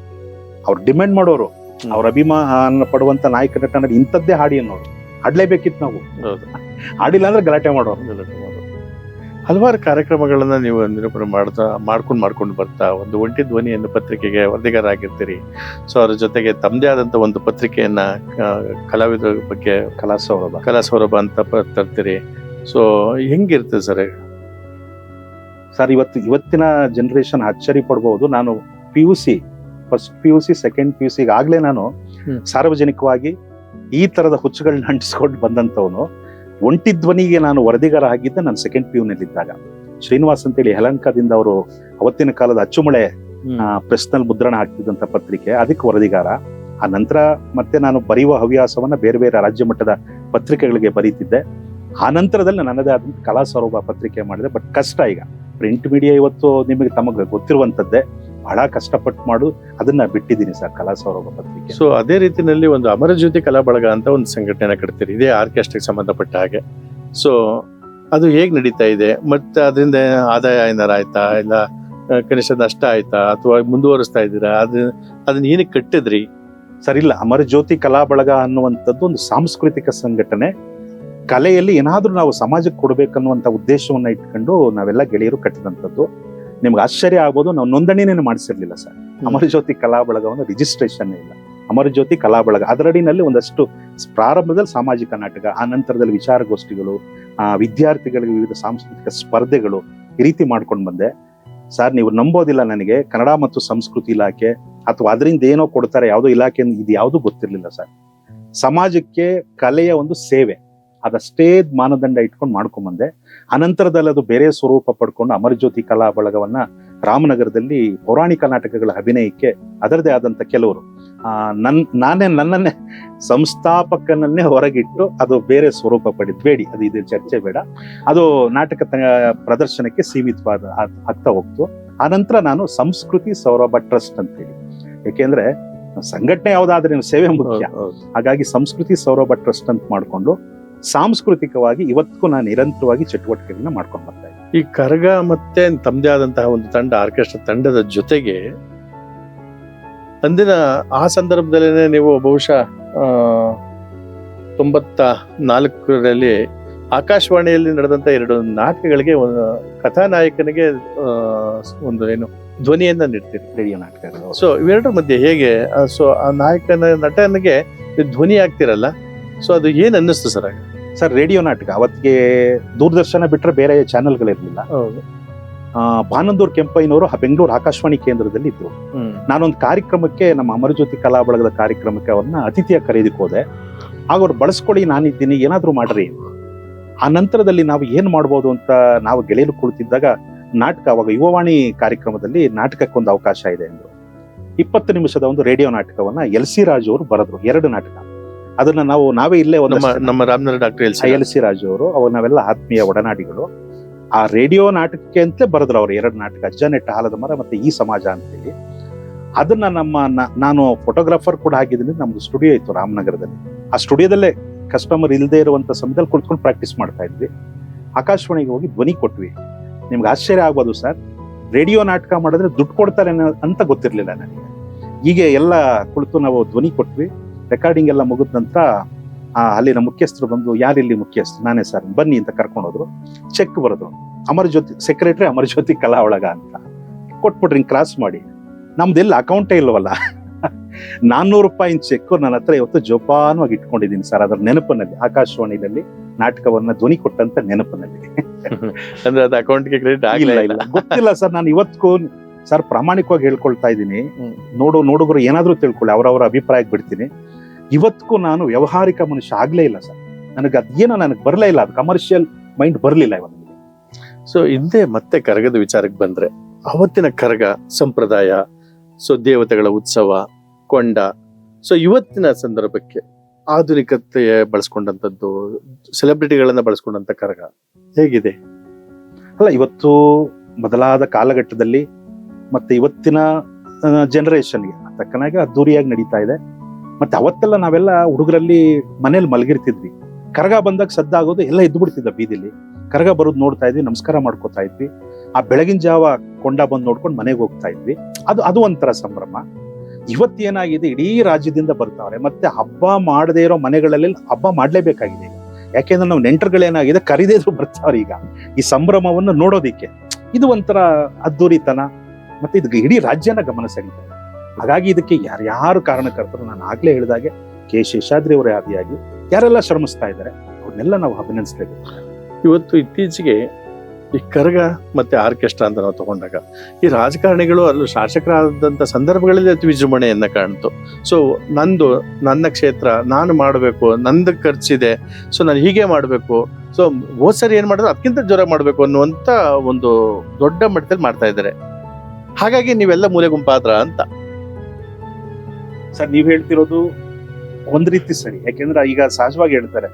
ಅವ್ರು ಡಿಮ್ಯಾಂಡ್ ಮಾಡೋರು, ಅವ್ರ ಅಭಿಮಾನ ಪಡುವಂತ ನಾಯಕ ನಟನ ಇಂಥದ್ದೇ ಹಾಡಿ ಅನ್ನೋರು. ಹಾಡ್ಲೇಬೇಕಿತ್ತು ನಾವು. ಹಾಡಿಲ್ಲ ಅಂದ್ರೆ ಗಲಾಟೆ ಮಾಡೋರು. ಹಲವಾರು ಕಾರ್ಯಕ್ರಮಗಳನ್ನ ನೀವು ನಿರೂಪಣೆ ಮಾಡ್ಕೊಂಡು ಬರ್ತಾ ಒಂದು ಒಂಟಿ ಧ್ವನಿ ಅನ್ನೋ ಪತ್ರಿಕೆಗೆ ವರದಿಗಾರಾಗಿರ್ತೀರಿ. ಸೊ ಅದ್ರ ಜೊತೆಗೆ ತಮ್ಮದೇ ಆದಂತ ಒಂದು ಪತ್ರಿಕೆಯನ್ನ ಕಲಾವಿದರ ಬಗ್ಗೆ ಕಲಾ ಸೌರಭ ಅಂತ ತರ್ತೀರಿ. ಸೊ ಹೆಂಗಿರ್ತದೆ ಸರ್? ಇವತ್ತಿನ ಜನರೇಷನ್ ಆಶ್ಚರ್ಯ ಪಡ್ಬಹುದು. ನಾನು PUC, first PUC, second PUC ಆಗ್ಲೇ ನಾನು ಸಾರ್ವಜನಿಕವಾಗಿ ಈ ತರದ ಹುಚ್ಚುಗಳನ್ನ ಅಂಟಿಸ್ಕೊಂಡು ಬಂದಂತವನು. ಒಂಟಿ ಧ್ವನಿಗೆ ನಾನು ವರದಿಗಾರ ಆಗಿದ್ದ ನಾನು ಸೆಕೆಂಡ್ PU ನಲ್ಲಿದ್ದಾಗ. ಶ್ರೀನಿವಾಸ್ ಅಂತೇಳಿ ಯಲಹಂಕದಿಂದ ಅವರು ಅವತ್ತಿನ ಕಾಲದ ಅಚ್ಚುಮಳೆ ಪ್ರೆಸ್ನಲ್ಲಿ ಮುದ್ರಣ ಆಗ್ತಿದ್ದಂತ ಪತ್ರಿಕೆ, ಅದಕ್ಕೆ ವರದಿಗಾರ. ಆ ನಂತರ ಮತ್ತೆ ನಾನು ಬರೆಯುವ ಹವ್ಯಾಸವನ್ನ ಬೇರೆ ಬೇರೆ ರಾಜ್ಯ ಮಟ್ಟದ ಪತ್ರಿಕೆಗಳಿಗೆ ಬರೀತಿದ್ದೆ. ಆ ನಂತರದಲ್ಲಿ ನನ್ನದೇ ಆದ ಕಲಾ ಸೌರಭ ಪತ್ರಿಕೆ ಮಾಡಿದೆ. ಬಟ್ ಕಷ್ಟ. ಈಗ ಪ್ರಿಂಟ್ ಮೀಡಿಯಾ ಇವತ್ತು ತಮಗೆ ಗೊತ್ತಿರುವಂತದ್ದೇ, ಬಹಳ ಕಷ್ಟಪಟ್ಟು ಮಾಡು ಅದನ್ನ ಬಿಟ್ಟಿದ್ದೀನಿ ಸರ್, ಕಲಾ ಸೌರಭ ಪತ್ರಿಕೆ. ಸೊ ಅದೇ ರೀತಿಯಲ್ಲಿ ಒಂದು ಅಮರಜ್ಯೋತಿ ಕಲಾ ಬಳಗ ಅಂತ ಒಂದು ಸಂಘಟನೆ ಕಟ್ತೀರಿ, ಇದೇ ಆರ್ಕೆಸ್ಟ್ರಾಗೆ ಸಂಬಂಧಪಟ್ಟ ಹಾಗೆ. ಸೊ ಅದು ಹೇಗ್ ನಡೀತಾ ಇದೆ? ಮತ್ತೆ ಅದರಿಂದ ಆದಾಯ ಏನಾರ ಆಯ್ತಾ, ಇಲ್ಲ ಕನಿಷ್ಠ ನಷ್ಟ ಆಯ್ತಾ, ಅಥವಾ ಮುಂದುವರಿಸ್ತಾ ಇದ್ದೀರಾ? ಅದನ್ನ ಏನಕ್ಕೆ ಕಟ್ಟಿದ್ರಿ ಸರ್? ಇಲ್ಲ, ಅಮರಜ್ಯೋತಿ ಕಲಾ ಬಳಗ ಅನ್ನುವಂಥದ್ದು ಒಂದು ಸಾಂಸ್ಕೃತಿಕ ಸಂಘಟನೆ. ಕಲೆಯಲ್ಲಿ ಏನಾದ್ರೂ ನಾವು ಸಮಾಜಕ್ಕೆ ಕೊಡ್ಬೇಕನ್ನುವಂತ ಉದ್ದೇಶವನ್ನ ಇಟ್ಕೊಂಡು ನಾವೆಲ್ಲ ಗೆಳೆಯರು ಕಟ್ಟಿದಂಥದ್ದು. ನಿಮ್ಗೆ ಆಶ್ಚರ್ಯ ಆಗ್ಬೋದು, ನಾವು ನೋಂದಣಿನೇ ಮಾಡಿಸಿರ್ಲಿಲ್ಲ ಸರ್. ಅಮರಜ್ಯೋತಿ ಕಲಾ ಬಳಗವನ್ನು ರಿಜಿಸ್ಟ್ರೇಷನ್ ಇಲ್ಲ. ಅಮರಜ್ಯೋತಿ ಕಲಾ ಬಳಗ ಅದರಡಿನಲ್ಲಿ ಒಂದಷ್ಟು ಪ್ರಾರಂಭದಲ್ಲಿ ಸಾಮಾಜಿಕ ನಾಟಕ, ಆ ನಂತರದಲ್ಲಿ ವಿಚಾರಗೋಷ್ಠಿಗಳು, ವಿದ್ಯಾರ್ಥಿಗಳಿಗೆ ವಿವಿಧ ಸಾಂಸ್ಕೃತಿಕ ಸ್ಪರ್ಧೆಗಳು, ಈ ರೀತಿ ಮಾಡ್ಕೊಂಡು ಬಂದೆ ಸರ್. ನೀವು ನಂಬೋದಿಲ್ಲ, ನನಗೆ ಕನ್ನಡ ಮತ್ತು ಸಂಸ್ಕೃತಿ ಇಲಾಖೆ ಅಥವಾ ಅದರಿಂದ ಏನೋ ಕೊಡ್ತಾರೆ ಯಾವುದೋ ಇಲಾಖೆ, ಇದು ಯಾವುದು ಗೊತ್ತಿರ್ಲಿಲ್ಲ ಸರ್. ಸಮಾಜಕ್ಕೆ ಕಲೆಯ ಒಂದು ಸೇವೆ ಅದಷ್ಟೇ ಮಾನದಂಡ ಇಟ್ಕೊಂಡು ಮಾಡ್ಕೊಂಡ್ಬಂದೆ. ಅನಂತರದಲ್ಲಿ ಅದು ಬೇರೆ ಸ್ವರೂಪ ಪಡ್ಕೊಂಡು ಅಮರಜ್ಯೋತಿ ಕಲಾ ಬಳಗವನ್ನ ರಾಮನಗರದಲ್ಲಿ ಪೌರಾಣಿಕ ನಾಟಕಗಳ ಅಭಿನಯಕ್ಕೆ ಅದರದೇ ಆದಂತ ಕೆಲವರು ನನ್ನನ್ನೇ ಸಂಸ್ಥಾಪಕನನ್ನೇ ಹೊರಗಿಟ್ಟು ಅದು ಬೇರೆ ಸ್ವರೂಪ ಪಡಿದ್ಬೇಡಿ, ಅದು ಇದು ಚರ್ಚೆ ಬೇಡ, ಅದು ನಾಟಕ ಪ್ರದರ್ಶನಕ್ಕೆ ಸೀಮಿತವಾದ ಆಗ್ತಾ ಹೋಗ್ತು. ಆನಂತರ ನಾನು ಸಂಸ್ಕೃತಿ ಸೌರಭ ಟ್ರಸ್ಟ್ ಅಂತ ಹೇಳಿ, ಯಾಕೆಂದ್ರೆ ಸಂಘಟನೆ ಯಾವ್ದಾದ್ರೆ ಸೇವೆ ಮುಖ್ಯ. ಹೌದು. ಹಾಗಾಗಿ ಸಂಸ್ಕೃತಿ ಸೌರಭ ಟ್ರಸ್ಟ್ ಅಂತ ಮಾಡ್ಕೊಂಡು ಸಾಂಸ್ಕೃತಿಕವಾಗಿ ಇವತ್ತಿಗೂ ನಾನು ನಿರಂತರವಾಗಿ ಚಟುವಟಿಕೆಗಳನ್ನ ಮಾಡ್ಕೊಂಡು ಬರ್ತಾ ಇದ್ದೀನಿ. ಈ ಕರಗ ಮತ್ತೆ ತಮ್ಮದೇ ಆದಂತಹ ಒಂದು ತಂಡ, ಆರ್ಕೆಸ್ಟ್ರಾ ತಂಡದ ಜೊತೆಗೆ ಅಂದಿನ ಆ ಸಂದರ್ಭದಲ್ಲೇ ನೀವು ಬಹುಶಃ 94ರಲ್ಲಿ ಆಕಾಶವಾಣಿಯಲ್ಲಿ ನಡೆದಂತ 2 ನಾಟಕಗಳಿಗೆ ಒಂದು ಕಥಾನಾಯಕನಿಗೆ ಒಂದು ಏನು ಧ್ವನಿಯನ್ನ ನೀಡ್ತೀರಿ, ರೇಡಿಯೋ ನಾಟಕಗಳು. ಸೊ ಇವೆರಡರ ಮಧ್ಯೆ ಹೇಗೆ ಸೊ ಆ ನಟನಿಗೆ ಧ್ವನಿ ಆಗ್ತಿರಲ್ಲ, ಸೊ ಅದು ಏನ್ ಅನ್ನಿಸ್ತು ಸರ್ ಆಗ? ಸರ್, ರೇಡಿಯೋ ನಾಟಕ ಅವತ್ತಿಗೆ ದೂರದರ್ಶನ ಬಿಟ್ರೆ ಬೇರೆ ಚಾನೆಲ್ಗಳಿರ್ಲಿಲ್ಲ. ಹೌದು. ಭಾನಂದೂರ್ ಕೆಂಪಯ್ಯನವರು ಬೆಂಗಳೂರು ಆಕಾಶವಾಣಿ ಕೇಂದ್ರದಲ್ಲಿ ಇದ್ರು. ನಾನೊಂದು ಕಾರ್ಯಕ್ರಮಕ್ಕೆ, ನಮ್ಮ ಅಮರಜ್ಯೋತಿ ಕಲಾ ಬಳಗದ ಕಾರ್ಯಕ್ರಮಕ್ಕೆ ಅವ್ರನ್ನ ಅತಿಥಿಯಾಗಿ ಕರೆದಕ್ಕೆ ಹೋದೆ. ಆಗ ಅವ್ರು ಬಳಸ್ಕೊಳ್ಳಿ, ನಾನಿದ್ದೀನಿ, ಏನಾದ್ರು ಮಾಡ್ರಿ. ಆ ನಂತರದಲ್ಲಿ ನಾವು ಏನ್ ಮಾಡ್ಬೋದು ಅಂತ ನಾವು ಗೆಳೆಯರು ಕುಳಿತಿದ್ದಾಗ ನಾಟಕ, ಅವಾಗ ಯುವವಾಣಿ ಕಾರ್ಯಕ್ರಮದಲ್ಲಿ ನಾಟಕಕ್ಕೊಂದು ಅವಕಾಶ ಇದೆ ಅಂದ್ರು. 20 ನಿಮಿಷದ ಒಂದು ರೇಡಿಯೋ ನಾಟಕವನ್ನ LC ರಾಜು ಅವರು ಬರೆದ್ರು, 2 ನಾಟಕ. ಅದನ್ನ ನಾವೇ ಇಲ್ಲೇ ನಮ್ಮ ರಾಮನಗರ ಡಾಕ್ಟರ್ LC ರಾಜು ಅವರು, ಅವಾಗ ನಾವೆಲ್ಲ ಆತ್ಮೀಯ ಒಡನಾಡಿಗಳು. ಆ ರೇಡಿಯೋ ನಾಟಕಕ್ಕೆ ಅಂತಲೇ ಬರೆದ್ರು ಅವ್ರು 2 ನಾಟಕ, ಅಜ್ಜ ನೆಟ್ಟ ಹಾಲದ ಮರ ಮತ್ತೆ ಈ ಸಮಾಜ ಅಂತೇಳಿ. ಅದನ್ನ ನಾನು ಫೋಟೋಗ್ರಾಫರ್ ಕೂಡ ಆಗಿದ್ದೀನಿ. ನಮ್ದು ಸ್ಟುಡಿಯೋ ಇತ್ತು ರಾಮನಗರದಲ್ಲಿ. ಆ ಸ್ಟುಡಿಯೋದಲ್ಲೇ ಕಸ್ಟಮರ್ ಇಲ್ಲದೆ ಇರುವಂತ ಸಮಯದಲ್ಲಿ ಕುಳಿತುಕೊಂಡು ಪ್ರಾಕ್ಟೀಸ್ ಮಾಡ್ತಾ ಇದ್ವಿ. ಆಕಾಶವಾಣಿಗೆ ಹೋಗಿ ಧ್ವನಿ ಕೊಟ್ವಿ. ನಿಮ್ಗೆ ಆಶ್ಚರ್ಯ ಆಗ್ಬೋದು ಸರ್, ರೇಡಿಯೋ ನಾಟಕ ಮಾಡಿದ್ರೆ ದುಡ್ಡು ಕೊಡ್ತಾರೆ ಅಂತ ಗೊತ್ತಿರ್ಲಿಲ್ಲ ನನಗೆ. ಹೀಗೆ ಎಲ್ಲ ಕುಳಿತು ನಾವು ಧ್ವನಿ ಕೊಟ್ವಿ. ರೆಕಾರ್ಡಿಂಗ್ ಎಲ್ಲ ಮುಗಿದ ನಂತರ ಅಲ್ಲಿನ ಮುಖ್ಯಸ್ಥರು ಬಂದು, ಯಾರಿಲ್ಲಿ ಮುಖ್ಯಸ್ಥರು? ನಾನೇ ಸರ್, ಬನ್ನಿ ಅಂತ ಕರ್ಕೊಂಡು ಹೋದ್ರು. ಚೆಕ್ ಬರೆದ್ರು, ಅಮರಜ್ಯೋತಿ ಸೆಕ್ರೆಟರಿ, ಅಮರಜ್ಯೋತಿ ಕಲಾ ಒಳಗ ಅಂತ ಕೊಟ್ಬಿಟ್ರಿ, ಕ್ರಾಸ್ ಮಾಡಿ. ನಮ್ದೆಲ್ಲ ಅಕೌಂಟೇ ಇಲ್ವಲ್ಲ. 400 ರೂಪಾಯಿ ಚೆಕ್ ನನ್ನ ಹತ್ರ ಇವತ್ತು ಜೋಪಾನವಾಗಿ ಇಟ್ಕೊಂಡಿದ್ದೀನಿ ಸರ್. ಅದರ ನೆನಪಿನಲ್ಲಿ, ಆಕಾಶವಾಣಿಯಲ್ಲಿ ನಾಟಕವನ್ನ ಧ್ವನಿ ಕೊಟ್ಟಂತ ನೆನಪಿನಲ್ಲಿ. ಅಂದ್ರೆ ಅದು ಅಕೌಂಟ್ಗೆ ಕ್ರೆಡಿಟ್ ಇಲ್ಲ, ಗೊತ್ತಿಲ್ಲ ಸರ್. ನಾನು ಇವತ್ತಿಗೂ ಸರ್ ಪ್ರಾಮಾಣಿಕವಾಗಿ ಹೇಳ್ಕೊಳ್ತಾ ಇದ್ದೀನಿ. ನೋಡುಗರು ಏನಾದ್ರೂ ತಿಳ್ಕೊಳ್ಳಿ, ಅವರವರ ಅಭಿಪ್ರಾಯಕ್ಕೆ ಬಿಡ್ತೀನಿ. ಇವತ್ತಿಗೂ ನಾನು ವ್ಯವಹಾರಿಕ ಮನುಷ್ಯ ಆಗ್ಲೇ ಇಲ್ಲ ಸರ್. ನನಗೆ ಬರಲೇ ಇಲ್ಲ, ಅದು ಕಮರ್ಷಿಯಲ್ ಮೈಂಡ್ ಬರಲಿಲ್ಲ ಇವತ್ತು. ಸೊ ಹಿಂದೆ ಮತ್ತೆ ಕರಗದ ವಿಚಾರಕ್ಕೆ ಬಂದ್ರೆ, ಅವತ್ತಿನ ಕರಗ ಸಂಪ್ರದಾಯ, ಸೊ ದೇವತೆಗಳ ಉತ್ಸವ, ಕೊಂಡ, ಸೊ ಇವತ್ತಿನ ಸಂದರ್ಭಕ್ಕೆ ಆಧುನಿಕತೆ ಬಳಸ್ಕೊಂಡಂತದ್ದು, ಸೆಲೆಬ್ರಿಟಿಗಳನ್ನ ಬಳಸ್ಕೊಂಡಂತ ಕರಗ ಹೇಗಿದೆ? ಅಲ್ಲ, ಇವತ್ತು ಬದಲಾದ ಕಾಲಘಟ್ಟದಲ್ಲಿ ಮತ್ತೆ ಇವತ್ತಿನ ಜನರೇಷನ್ಗೆ ತಕ್ಕನಾಗಿ ಅದ್ದೂರಿಯಾಗಿ ನಡೀತಾ ಇದೆ. ಮತ್ತೆ ಅವತ್ತೆಲ್ಲ ನಾವೆಲ್ಲ ಹುಡುಗರಲ್ಲಿ ಮನೇಲಿ ಮಲಗಿರ್ತಿದ್ವಿ. ಕರಗ ಬಂದಾಗ ಸದ್ದಾಗೋದು ಎಲ್ಲ ಎದ್ದು ಬಿಡ್ತಿದ್ದ ಬೀದಿಲಿ. ಕರಗ ಬರೋದು ನೋಡ್ತಾ ಇದ್ವಿ, ನಮಸ್ಕಾರ ಮಾಡ್ಕೋತಾ ಇದ್ವಿ. ಆ ಬೆಳಗಿನ ಜಾವ ಕೊಂಡ ಬಂದು ನೋಡ್ಕೊಂಡು ಮನೆಗೆ ಹೋಗ್ತಾ ಇದ್ವಿ. ಅದು ಒಂಥರ ಸಂಭ್ರಮ. ಇವತ್ತೇನಾಗಿದೆ, ಇಡೀ ರಾಜ್ಯದಿಂದ ಬರ್ತಾವ್ರೆ. ಮತ್ತೆ ಹಬ್ಬ ಮಾಡದೇ ಇರೋ ಮನೆಗಳಲ್ಲಿ ಹಬ್ಬ ಮಾಡ್ಲೇಬೇಕಾಗಿದೆ ಈಗ. ಯಾಕೆಂದ್ರೆ ನಾವು ನೆಂಟರುಗಳೇನಾಗಿದೆ ಕರಿದೇದ್ರು ಬರ್ತಾವ್ರೆ ಈಗ ಈ ಸಂಭ್ರಮವನ್ನು ನೋಡೋದಿಕ್ಕೆ. ಇದು ಒಂಥರ ಅದ್ದೂರಿತನ, ಮತ್ತೆ ಇದಕ್ಕೆ ಇಡೀ ರಾಜ್ಯನ ಗಮನ ಸೆಳೀತಾರೆ. ಹಾಗಾಗಿ ಇದಕ್ಕೆ ಯಾರ್ಯಾರು ಕಾರಣಕರ್ತರು, ನಾನು ಆಗ್ಲೇ ಹೇಳಿದಾಗೆ ಕೆ ಶೇಷಾದ್ರಿ ಅವರೇ ಆದಿಯಾಗಿ ಯಾರೆಲ್ಲ ಶ್ರಮಿಸ್ತಾ ಇದ್ದಾರೆ ಅವ್ರನ್ನೆಲ್ಲ ನಾವು ಅಭಿನಂದಿಸಲೇಬೇಕು. ಇವತ್ತು ಇತ್ತೀಚೆಗೆ ಈ ಕರಗ ಮತ್ತೆ ಆರ್ಕೆಸ್ಟ್ರಾ ಅಂತ ನಾವು ತಗೊಂಡಾಗ, ಈ ರಾಜಕಾರಣಿಗಳು ಅಲ್ಲೂ ಶಾಸಕರಾದಂಥ ಸಂದರ್ಭಗಳಲ್ಲಿ ಅತಿ ವಿಜೃಂಭಣೆಯನ್ನ ಕಾಣ್ತು. ಸೊ ನನ್ನ ಕ್ಷೇತ್ರ, ನಾನು ಮಾಡಬೇಕು, ನಂದು ಖರ್ಚಿದೆ, ಸೊ ನಾನು ಹೀಗೆ ಮಾಡಬೇಕು, ಸೊ ಹೋದ್ ಸರಿ ಏನ್ ಮಾಡಿದ್ರು ಅದಕ್ಕಿಂತ ಜೋರ ಮಾಡಬೇಕು ಅನ್ನುವಂತ ಒಂದು ದೊಡ್ಡ ಮಟ್ಟದಲ್ಲಿ ಮಾಡ್ತಾ ಇದ್ದಾರೆ. ಹಾಗಾಗಿ ನೀವೆಲ್ಲ ಮೂಲೆ ಗುಂಪಾದ್ರ ಅಂತ ಸರ್ ನೀವ್ ಹೇಳ್ತಿರೋದು ಒಂದ್ ರೀತಿ ಸರಿ. ಯಾಕೆಂದ್ರೆ ಈಗ ಸಹಜವಾಗಿ ಹೇಳ್ತಾರೆ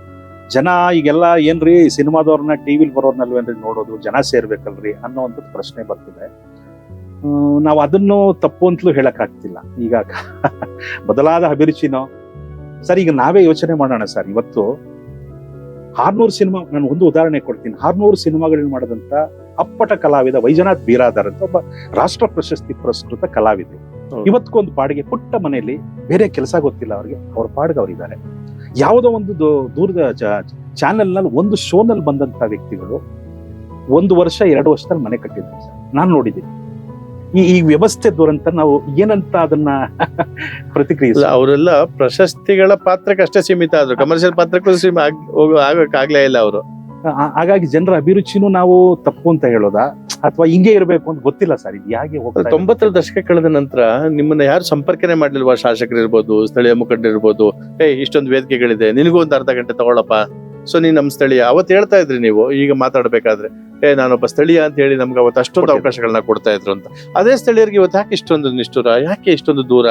ಜನ, ಈಗೆಲ್ಲ ಏನ್ರಿ ಸಿನಿಮಾದವ್ರನ್ನ ಟಿವಿಲಿ ಬರೋರ್ನಲ್ವೇನ್ರಿ ನೋಡೋದು, ಜನ ಸೇರ್ಬೇಕಲ್ರಿ ಅನ್ನೋವಂಥದ್ದು ಪ್ರಶ್ನೆ ಬರ್ತದೆ. ನಾವು ಅದನ್ನು ತಪ್ಪು ಅಂತಲೂ ಹೇಳಕ್ ಆಗ್ತಿಲ್ಲ. ಈಗ ಬದಲಾದ ಅಭಿರುಚಿನೋ ಸರ್. ಈಗ ನಾವೇ ಯೋಚನೆ ಮಾಡೋಣ ಸರ್. ಇವತ್ತು 600 ಸಿನಿಮಾ, ನಾನು ಒಂದು ಉದಾಹರಣೆ ಕೊಡ್ತೀನಿ. 600 ಸಿನಿಮಾಗಳನ್ನ ಮಾಡಿದಂತ ಅಪ್ಪಟ ಕಲಾವಿದ ವೈಜನಾಥ್ ಬೀರಾದರ್ ಅಂತ ಒಬ್ಬ ರಾಷ್ಟ್ರ ಪ್ರಶಸ್ತಿ ಪುರಸ್ಕೃತ ಕಲಾವಿದರು. ಇವತ್ತಿಗೊಂದು ಪಾಡಿಗೆ ಪುಟ್ಟ ಮನೆಯಲ್ಲಿ ಬೇರೆ ಕೆಲಸ ಗೊತ್ತಿಲ್ಲ ಅವ್ರಿಗೆ, ಅವ್ರ ಪಾಡಿಗೆ ಅವರಿದ್ದಾರೆ. ಯಾವುದೋ ಒಂದು ದೂರದ ಚಾನೆಲ್ ನಲ್ಲಿ ಒಂದು ಶೋನಲ್ಲಿ ಬಂದಂತ ವ್ಯಕ್ತಿಗಳು 1 ವರ್ಷ 2 ವರ್ಷದಲ್ಲಿ ಮನೆ ಕಟ್ಟಿದ್ದಾರೆ ಸರ್. ನಾನು ನೋಡಿದ್ದೀನಿ. ಈ ವ್ಯವಸ್ಥೆ ದುರಂತ ನಾವು ಏನಂತ ಅದನ್ನ ಪ್ರತಿಕ್ರಿಯಿಸ. ಅವರೆಲ್ಲ ಪ್ರಶಸ್ತಿಗಳ ಪಾತ್ರಕ್ಕೆ ಅಷ್ಟೇ ಸೀಮಿತ ಆದ್ರು, ಕಮರ್ಷಿಯಲ್ ಪಾತ್ರಕ್ಕೂ ಆಗಕ್ಕಾಗ್ಲೇ ಇಲ್ಲ ಅವರು. ಹಾಗಾಗಿ ಜನರ ಅಭಿರುಚಿನೂ ನಾವು ತಪ್ಪು ಅಂತ ಹೇಳೋದಾ ಅಥವಾ ಹಿಂಗೆ ಇರಬೇಕು ಅಂತ ಗೊತ್ತಿಲ್ಲ ಸರ್. ಇದು ಹೇಗೆ 90ರ ದಶಕ ಕಳೆದ ನಂತರ ನಿಮ್ಮನ್ನ ಯಾರು ಸಂಪರ್ಕನೆ ಮಾಡ್ಲಿಲ್ವಾ? ಶಾಸಕರು ಇರ್ಬೋದು, ಸ್ಥಳೀಯ ಮುಖಂಡರು ಇರ್ಬೋದು, ಇಷ್ಟೊಂದು ವೇದಿಕೆಗಳಿದೆ, ನಿನಗೂ ಒಂದು ಅರ್ಧ ಗಂಟೆ ತಗೊಳಪ್ಪ, ಸೊ ನೀನ್ ನಮ್ ಸ್ಥಳೀಯ. ಅವತ್ತು ಹೇಳ್ತಾ ಇದ್ರಿ ನೀವು, ಈಗ ಮಾತಾಡ್ಬೇಕಾದ್ರೆ ನಾನೊಬ್ಬ ಸ್ಥಳೀಯ ಅಂತ ಹೇಳಿ ನಮ್ಗೆ ಅವತ್ತು ಅಷ್ಟೊಂದು ಅವಕಾಶಗಳನ್ನ ಕೊಡ್ತಾ ಇದ್ರು ಅಂತ. ಅದೇ ಸ್ಥಳೀಯರಿಗೆ ಇವತ್ತು ಯಾಕೆ ಇಷ್ಟೊಂದು ನಿಷ್ಠುರ, ಯಾಕೆ ಇಷ್ಟೊಂದು ದೂರ?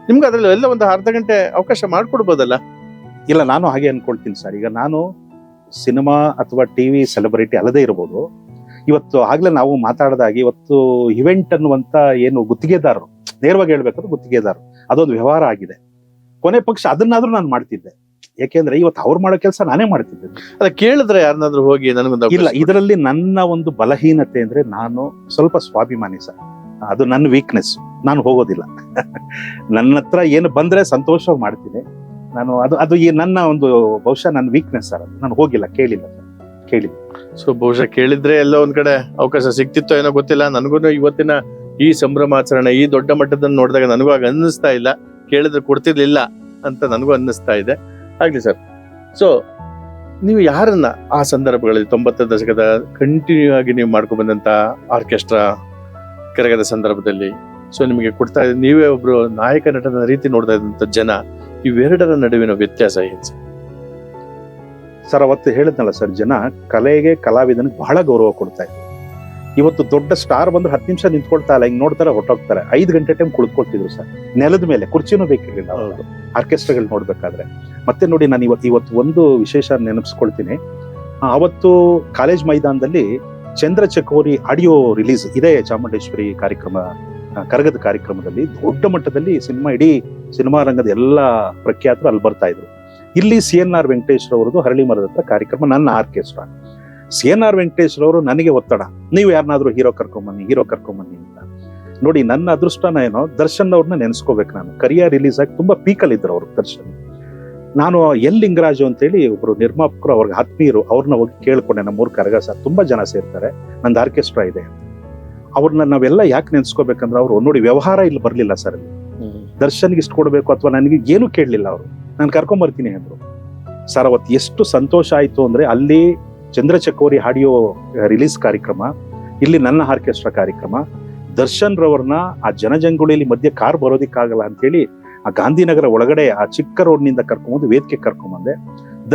ನಿಮ್ಗೆ ಅದ್ರಲ್ಲಿ ಎಲ್ಲ ಒಂದು ಅರ್ಧ ಗಂಟೆ ಅವಕಾಶ ಮಾಡ್ಕೊಡ್ಬೋದಲ್ಲ? ಇಲ್ಲ, ನಾನು ಹಾಗೆ ಅನ್ಕೊಳ್ತೀನಿ ಸರ್. ಈಗ ನಾನು ಸಿನಿಮಾ ಅಥವಾ ಟಿವಿ ಸೆಲೆಬ್ರಿಟಿ ಅಲ್ಲದೆ ಇರ್ಬೋದು, ಇವತ್ತು ಆಗ್ಲೇ ನಾವು ಮಾತಾಡಿದಾಗ ಇವತ್ತು ಇವೆಂಟ್ ಅನ್ನುವಂತ ಏನು ಗುತ್ತಿಗೆದಾರರು, ನೇರವಾಗಿ ಹೇಳ್ಬೇಕಾದ್ರೆ ಗುತ್ತಿಗೆದಾರರು, ಅದೊಂದು ವ್ಯವಹಾರ ಆಗಿದೆ. ಕೊನೆ ಪಕ್ಷ ಅದನ್ನಾದ್ರೂ ನಾನು ಮಾಡ್ತಿದ್ದೆ, ಯಾಕೆಂದ್ರೆ ಇವತ್ತು ಅವ್ರು ಮಾಡೋ ಕೆಲಸ ನಾನೇ ಮಾಡ್ತಿದ್ದೆ. ಅದ ಕೇಳಿದ್ರೆ ಯಾರನ್ನಾದ್ರೂ ಹೋಗಿ ನನಗೊಂದು ಇಲ್ಲ, ಇದರಲ್ಲಿ ನನ್ನ ಒಂದು ಬಲಹೀನತೆ ಅಂದ್ರೆ ನಾನು ಸ್ವಲ್ಪ ಸ್ವಾಭಿಮಾನಿ ಸರ್, ಅದು ನನ್ನ ವೀಕ್ನೆಸ್. ನಾನು ಹೋಗೋದಿಲ್ಲ. ನನ್ನ ಹತ್ರ ಏನು ಬಂದ್ರೆ ಸಂತೋಷ ಮಾಡ್ತೀನಿ ನಾನು. ಅದು ನನ್ನ ಒಂದು ಬಹುಶಃ ನನ್ನ ವೀಕ್ನೆಸ್ ಸರ್. ಅದು ನಾನು ಹೋಗಿಲ್ಲ, ಕೇಳಿಲ್ಲ. ಸೊ ಬಹುಶಃ ಕೇಳಿದ್ರೆ ಎಲ್ಲೋ ಒಂದ್ ಕಡೆ ಅವಕಾಶ ಸಿಕ್ತಿತ್ತೋ ಏನೋ ಗೊತ್ತಿಲ್ಲ. ನನಗೂ ಇವತ್ತಿನ ಈ ಸಂಭ್ರಮಾಚರಣೆ ಈ ದೊಡ್ಡ ಮಟ್ಟದನ್ನು ನೋಡಿದಾಗ ನನಗೂ ಆಗ ಅನ್ನಿಸ್ತಾ ಇಲ್ಲ, ಕೇಳಿದ್ರೆ ಕೊಡ್ತಿರ್ಲಿಲ್ಲ ಅಂತ ನನಗೂ ಅನ್ನಿಸ್ತಾ ಇದೆ. ಆಗ್ಲಿ ಸರ್. ಸೊ ನೀವು ಯಾರನ್ನ ಆ ಸಂದರ್ಭಗಳಲ್ಲಿ 90ರ ದಶಕದ ಕಂಟಿನ್ಯೂ ಆಗಿ ನೀವು ಮಾಡ್ಕೊಂಡ್ ಬಂದಂತ ಆರ್ಕೆಸ್ಟ್ರಾ ಕರಗದ ಸಂದರ್ಭದಲ್ಲಿ ಸೊ ನಿಮಗೆ ಕೊಡ್ತಾ ಇದ್ದ, ನೀವೇ ಒಬ್ರು ನಾಯಕ ನಟನ ರೀತಿ ನೋಡ್ತಾ ಇದ್ದಂತ ಜನ, ಇವೆರಡರ ನಡುವಿನ ವ್ಯತ್ಯಾಸ ಏನ್ ಸರ್? ಅವತ್ತು ಹೇಳಿದ್ನಲ್ಲ ಸರ್, ಜನ ಕಲೆಗೆ ಕಲಾವಿದನಿಗೆ ಬಹಳ ಗೌರವ ಕೊಡ್ತಾ ಇದ್ರು. ಇವತ್ತು ದೊಡ್ಡ ಸ್ಟಾರ್ ಬಂದ್ರೆ 10 ನಿಮಿಷ ನಿಂತ್ಕೊಳ್ತಾ ಇಲ್ಲ, ಹಿಂಗ್ ನೋಡ್ತಾರೆ ಹೊಟ್ಟೋಗ್ತಾರೆ. 5 ಗಂಟೆ ಟೈಮ್ ಕುಳಿತುಕೊಳ್ತಿದ್ರು ಸರ್, ನೆಲದ ಮೇಲೆ. ಕುರ್ಚಿನೂ ಬೇಕಿರ್ಲಿಲ್ಲ ಅವರು ಆರ್ಕೆಸ್ಟ್ರಾಗಳು ನೋಡ್ಬೇಕಾದ್ರೆ. ಮತ್ತೆ ನೋಡಿ, ನಾನು ಇವತ್ತು ಒಂದು ವಿಶೇಷ ನೆನಪಿಸ್ಕೊಳ್ತೀನಿ. ಅವತ್ತು ಕಾಲೇಜ್ ಮೈದಾನದಲ್ಲಿ ಚಂದ್ರ ಚಕೋರಿ ಆಡಿಯೋ ರಿಲೀಸ್ ಇದೆ. ಚಾಮುಂಡೇಶ್ವರಿ ಕರಗದ ಕಾರ್ಯಕ್ರಮದಲ್ಲಿ ದೊಡ್ಡ ಮಟ್ಟದಲ್ಲಿ ಇಡೀ ಸಿನಿಮಾ ರಂಗದ ಎಲ್ಲ ಪ್ರಖ್ಯಾತರು ಅಲ್ಲಿ ಬರ್ತಾ ಇದ್ರು. ಇಲ್ಲಿ CNR ವೆಂಕಟೇಶ್ವರ ಅವರದು ಹರಳಿ ಮರದ ಹತ್ರ ಕಾರ್ಯಕ್ರಮ, ನನ್ನ ಆರ್ಕೆಸ್ಟ್ರಾ. CNR ವೆಂಕಟೇಶ್ವರ ಅವರು ನನಗೆ ಒತ್ತಡ, ನೀವು ಯಾರನ್ನಾದ್ರೂ ಹೀರೋ ಕರ್ಕೊಂಬನ್ನಿ ಅಂತ. ನೋಡಿ, ನನ್ನ ಅದೃಷ್ಟನ ಏನೋ, ದರ್ಶನ್ ಅವ್ರನ್ನ ನೆನೆಸ್ಕೋಬೇಕು ನಾನು. ಕರಿಯರ್ ರಿಲೀಸ್ ಆಗಿ ತುಂಬಾ ಪೀಕಲ್ಲಿ ಇದ್ರು ಅವರು ದರ್ಶನ್. ನಾನು ಲಿಂಗರಾಜು ಅಂತೇಳಿ ಒಬ್ರು ನಿರ್ಮಾಪಕರು, ಅವ್ರಿಗೆ ಆತ್ಮೀಯರು, ಅವ್ರನ್ನ ಹೋಗಿ ಕೇಳ್ಕೊಂಡೆ, ನಮ್ಮೂರ್ ಕರಗ ಸರ್, ತುಂಬಾ ಜನ ಸೇರ್ತಾರೆ, ನಂದು ಆರ್ಕೆಸ್ಟ್ರಾ ಇದೆ. ಅವ್ರನ್ನ ನಾವೆಲ್ಲ ಯಾಕೆ ನೆನ್ಸ್ಕೋಬೇಕಂದ್ರೆ, ಅವರು ನೋಡಿ ವ್ಯವಹಾರ ಇಲ್ಲಿ ಬರ್ಲಿಲ್ಲ ಸರ್. ಅಲ್ಲಿ ದರ್ಶನ್ಗೆ ಇಷ್ಟು ಕೊಡ್ಬೇಕು ಅಥವಾ ನನಗೆ ಏನು ಕೇಳಲಿಲ್ಲ. ಅವರು ನಾನು ಕರ್ಕೊಂಬರ್ತೀನಿ ಅಂದ್ರು ಸರ್. ಅವತ್ತು ಎಷ್ಟು ಸಂತೋಷ ಆಯ್ತು ಅಂದ್ರೆ, ಅಲ್ಲಿ ಚಂದ್ರಚಕೋರಿ ಆಡಿಯೋ ರಿಲೀಸ್ ಕಾರ್ಯಕ್ರಮ, ಇಲ್ಲಿ ನನ್ನ ಆರ್ಕೆಸ್ಟ್ರಾ ಕಾರ್ಯಕ್ರಮ. ದರ್ಶನ್ ರವರ್ನ ಆ ಜನಜಂಗುಳಿಯಲ್ಲಿ ಮಧ್ಯೆ ಕಾರ್ ಬರೋದಿಕ್ಕಾಗಲ್ಲ ಅಂತೇಳಿ ಆ ಗಾಂಧಿನಗರ ಒಳಗಡೆ ಆ ಚಿಕ್ಕ ರೋಡ್ನಿಂದ ಕರ್ಕೊಂಬಂದು ವೇದಿಕೆ ಕರ್ಕೊಂಬಂದೆ.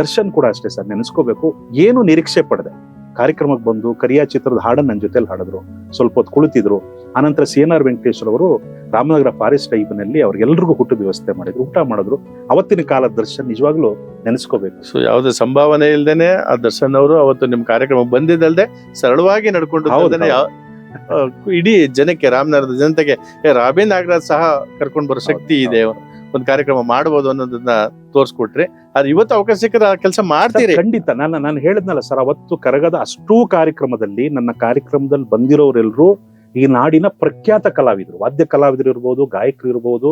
ದರ್ಶನ್ ಕೂಡ ಅಷ್ಟೇ ಸರ್, ನೆನೆಸ್ಕೋಬೇಕು, ಏನು ನಿರೀಕ್ಷೆ ಪಡೆದೆ. ಕಾರ್ಯಕ್ರಮಕ್ಕೆ ಬಂದು ಕರಿಯಾ ಚಿತ್ರದ ಹಾಡನ್ನು ನನ್ನ ಜೊತೆಲಿ ಹಾಡಿದ್ರು, ಸ್ವಲ್ಪ ಹೊತ್ತು ಕುಳಿತಿದ್ರು. ಆನಂತರ CNR ವೆಂಕಟೇಶ್ವರ ಅವರು ರಾಮನಗರ ಫಾರೆಸ್ಟ್ ಟೈಬ್ನಲ್ಲಿ ಅವ್ರಿಗೆಲ್ರಿಗೂ ಊಟದ ವ್ಯವಸ್ಥೆ ಮಾಡಿದ್ರು, ಊಟ ಮಾಡಿದ್ರು. ಅವತ್ತಿನ ಕಾಲದ ದರ್ಶನ್ ನಿಜವಾಗ್ಲೂ ನೆನೆಸ್ಕೋಬೇಕು. ಸೊ ಯಾವುದೇ ಸಂಭಾವನೆ ಇಲ್ದೇನೆ ಆ ದರ್ಶನ್ ಅವರು ಅವತ್ತು ನಿಮ್ ಕಾರ್ಯಕ್ರಮ ಬಂದಿದ್ದಲ್ದೆ ಸರಳವಾಗಿ ನಡ್ಕೊಂಡು ಇಡೀ ಜನಕ್ಕೆ, ರಾಮನಗರದ ಜನತೆಗೆ ರಾಬೀನ್ ನಾಗರಾಜ್ ಸಹ ಕರ್ಕೊಂಡು ಬರೋ ಶಕ್ತಿ ಇದೆ, ಒಂದು ಕಾರ್ಯಕ್ರಮ ಮಾಡಬಹುದು ಅನ್ನೋದನ್ನ ತೋರಿಸ್ಕೊಟ್ರಿ. ಅದು ಇವತ್ತು ಅವಕಾಶ ಸಿಕ್ಕರೆ ಆ ಕೆಲಸ ಮಾಡ್ತೀರಿ. ಖಂಡಿತ. ನಾನು ಹೇಳಿದ್ನಲ್ಲ ಸರ್, ಅವತ್ತು ಕರಗದ ಅಷ್ಟೂ ಕಾರ್ಯಕ್ರಮದಲ್ಲಿ ನನ್ನ ಕಾರ್ಯಕ್ರಮದಲ್ಲಿ ಬಂದಿರೋರೆಲ್ಲರೂ ಈ ನಾಡಿನ ಪ್ರಖ್ಯಾತ ಕಲಾವಿದರು, ವಾದ್ಯ ಕಲಾವಿದರು ಇರ್ಬೋದು, ಗಾಯಕರು ಇರ್ಬೋದು.